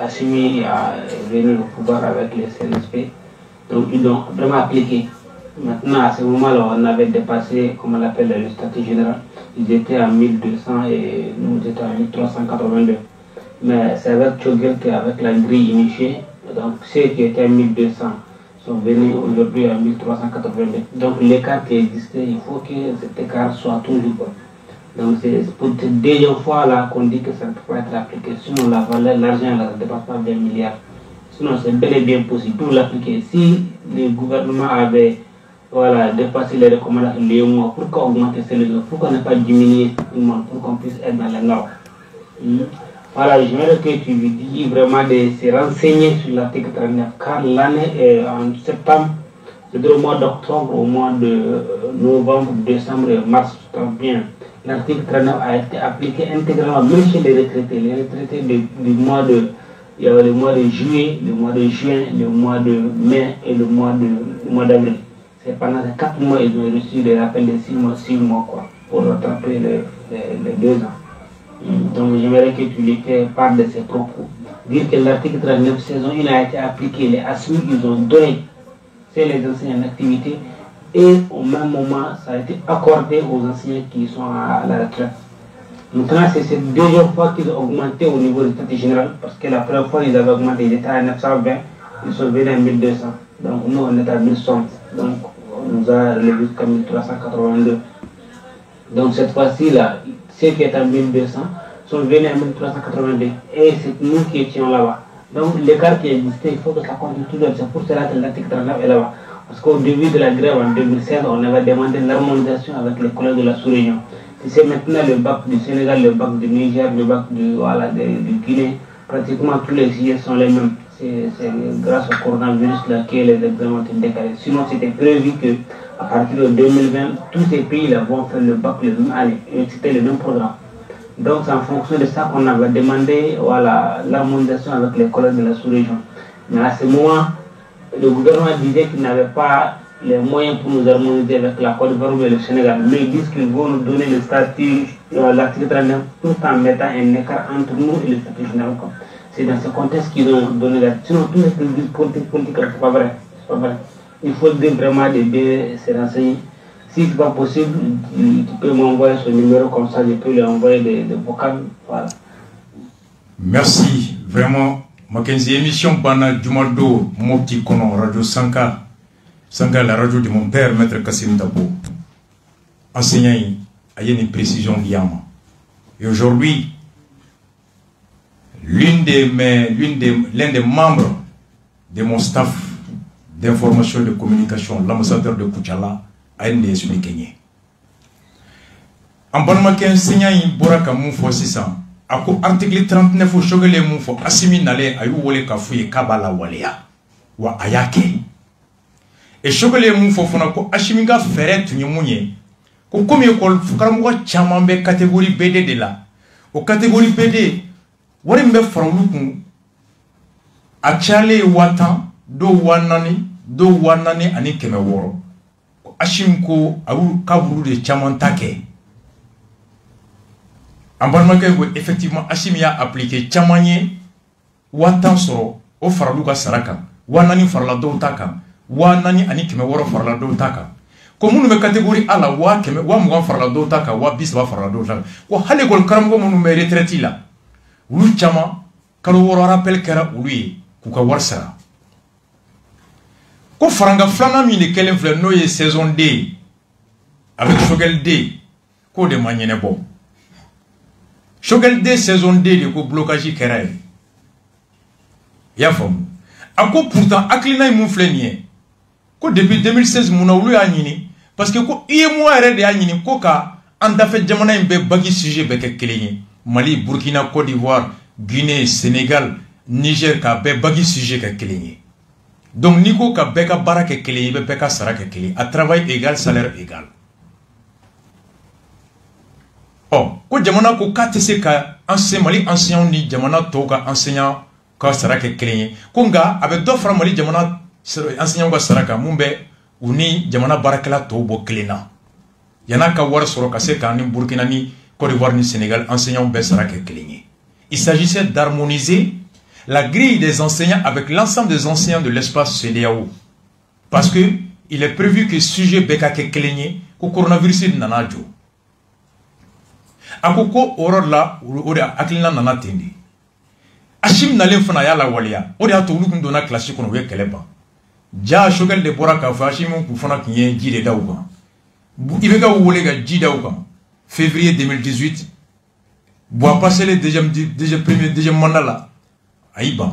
Speaker 16: Asimi est venu au pouvoir avec les CNSP. Donc ils l'ont vraiment appliqué. Maintenant à ce moment-là on avait dépassé, comme on l'appelle, le statut général. Ils étaient à 1200 et nous étions à 1382. Mais c'est avec Choguel qu'avec la grille unifiée, donc ceux qui étaient à 1200 sont venus aujourd'hui à 1382. Donc l'écart qui existait, il faut que cet écart soit toujours. Donc c'est pour cette deuxième fois là qu'on dit que ça ne peut pas être appliqué. Sinon la valeur, l'argent ne dépasse pas 20 milliards. Sinon, c'est bel et bien possible pour l'appliquer. Si le gouvernement avait dépassé les recommandations les mois, pourquoi augmenter ces leçons? Pourquoi ne pas diminuer tout le monde pour qu'on puisse être dans les normes? Voilà, j'aimerais que tu lui dises vraiment de se renseigner sur l'article 39, car l'année est en septembre, c'est au mois d'octobre, au mois de novembre, décembre et mars, bien. L'article 39 a été appliqué intégralement, même chez les retraités. Les retraités du mois de... Il y avait le mois de juillet, le mois de juin, le mois de mai et le mois d'avril. C'est pendant ces 4 mois ils ont reçu des rappels de 6 mois quoi, pour rattraper les 2 ans. Donc j'aimerais que tu lui fais part de ces propos. Dire que l'article 39 saison 1 a été appliqué, les ASMI ils ont donné, c'est les enseignants en activité, et au même moment ça a été accordé aux enseignants qui sont à la retraite. Maintenant, c'est cette deuxième fois qu'ils ont augmenté au niveau du statut général, parce que la première fois, ils avaient augmenté, ils étaient à 920, ils sont venus à 1200. Donc, nous, on est à 1160. Donc, on nous a relevé jusqu'à 1382. Donc, cette fois-ci, là, ceux qui étaient à 1200 sont venus à 1382. Et c'est nous qui étions là-bas. Donc, l'écart qui existait, il faut que ça continue toujours. C'est pour cela que l'article 39 est là-bas. Parce qu'au début de la grève en 2016, on avait demandé l'harmonisation avec les collègues de la sous-région. C'est maintenant le bac du Sénégal, le bac du Niger, le bac du Guinée. Pratiquement tous les sujets sont les mêmes. C'est grâce au coronavirus là que les examens ont été décalés. Sinon, c'était prévu qu'à partir de 2020, tous ces pays-là vont faire le bac le même année. Et c'était le même programme. Donc, c'est en fonction de ça qu'on avait demandé l'harmonisation avec les collègues de la sous-région. Mais à ce moment, le gouvernement disait qu'il n'avait pas les moyens pour nous harmoniser avec la Côte d'Ivoire et le Sénégal. Mais ils disent qu'ils vont nous donner le statut, l'article 39, tout en mettant un écart entre nous et le statut général. C'est dans ce contexte qu'ils ont donné la... Sinon, tous les politiques politiques, c'est pas vrai. C'est pas vrai. Il faut dire vraiment de bien se renseigner. Si ce n'est pas possible, tu peux m'envoyer ce numéro comme ça, je peux lui envoyer des vocales. Voilà.
Speaker 1: Merci. Vraiment, Mackenzie, émission Bana Jumado, mon petit Kono, Radio Sanka. Sanka, la radio de mon père, Maître Kassim Dabo. Enseignant, il y a une précision d'Yama. Et aujourd'hui, l'un des membres de mon staff d'information et de communication, l'ambassadeur de Kouchala, a une expliqué. En bon matin, enseignant, il y a un peu 600. Ako article 39 au chogele mufo asimi nale ayu wole kafuye kabala walea wa ayake e chogele mufo fona ko ashiminga fere tunyemunye ko komi ko fukaramugo chamambe catégorie BD de la o catégorie BD wori mbe farulukun achale watan do wanani ani keme woro ashimko awu kaburu de chamantake. En bon moment, effectivement, Hachimi a appliqué Tchamanye, Watan Soro, au Faraluka Saraka, Wanani Farlado Taka, Wanani Anikime Woro Farlado Taka. Comme nous me catégorie à la Wakeme, Wamwan Farlado Taka, Wabiswa Farlado Taka, ou Halegol Karamgo nous me retraiti là. Ou Chama, Kaloworo rappel Kera ou lui, Kuka Warsara. Ko Faranga Flanami de Kellen Flanoye saison D, avec Shogel D, Ko de Manyenebo. Shogel de saison 2 de ko blocage keraye. Ya fam. Ako pourtant aklina mon flenye. Ko depuis 2016 mon awlu anyini parce que ko iye mo ere de anyini ko ka anda fe jamana imbe bagi sujet be ke kelenye. Mali, Burkina, Côte d'Ivoire, Guinée, Sénégal, Niger ka be bagi sujet ke kelenye. Donc niko ka be ka bara ke kelenye be ka sara ke kelenye. À travail égal, salaire égal. Oh, ko jamana ko katese ka enseignant Mali enseignant ni jamana to ka enseignant ka saraka kelenye ko nga avec d'autres Mali jamana enseignant ka saraka mumbe uni jamana barakala to bo kelena yana ka war soro ka se ka ni Burkina ni Côte d'Ivoire ni Sénégal enseignant be saraka kelenye. Il s'agissait d'harmoniser la grille des enseignants avec l'ensemble des enseignants de l'espace CEDEAO parce que il est prévu que sujet beka kelenye ko coronavirus nanajo. Akoko oror la ode aklina nana tendi ashim nalen fana ya la walia ode ato ulukun dona classe kono we keleba ja shogel de boraka fa ashim ku fana kinye jide dawka ibeka wole ga jide dawka février 2018 boa passer le deuxième mandat là aiba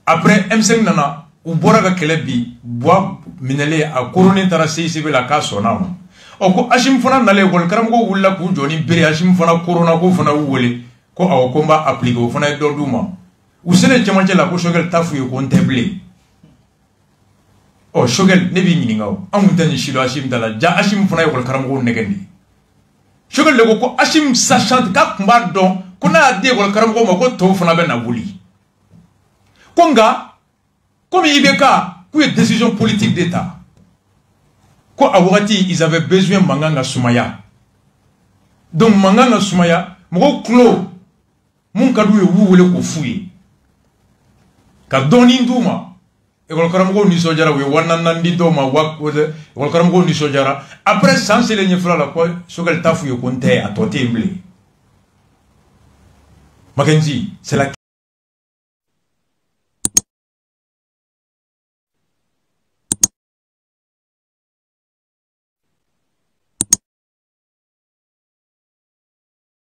Speaker 1: après M5 nana u bora ka kele bi bois minele a couronné tara CICB la ka sona o ko Hashim fana nale école karamgo wulla ku joni bere Hashim fana corona ko fana wole ko aw ko mba appliquer o fana do duma u sele chamanche la ko Choguel tafu yo comptable o Choguel ne bi nyini ngaw amu tan shilo Hashim dala ja Hashim fana école karamgo negendi Choguel le ko Hashim sachant ka kumba don ko na de école karamgo ma ko to fana be na wuli konga comme Ibeka ku est décision politique d'état ko awati ils avaient besoin manganga Soumaya donc manganga Soumaya mo klo mun kadu ye wuwele ko fuye ka doni nduma école karamgo ni sojara we wananandi do ma wakode école karamgo ni sojara après sans se le nyefla la ko Choguel tafu yo konte a toté mblé Makenzi c'est la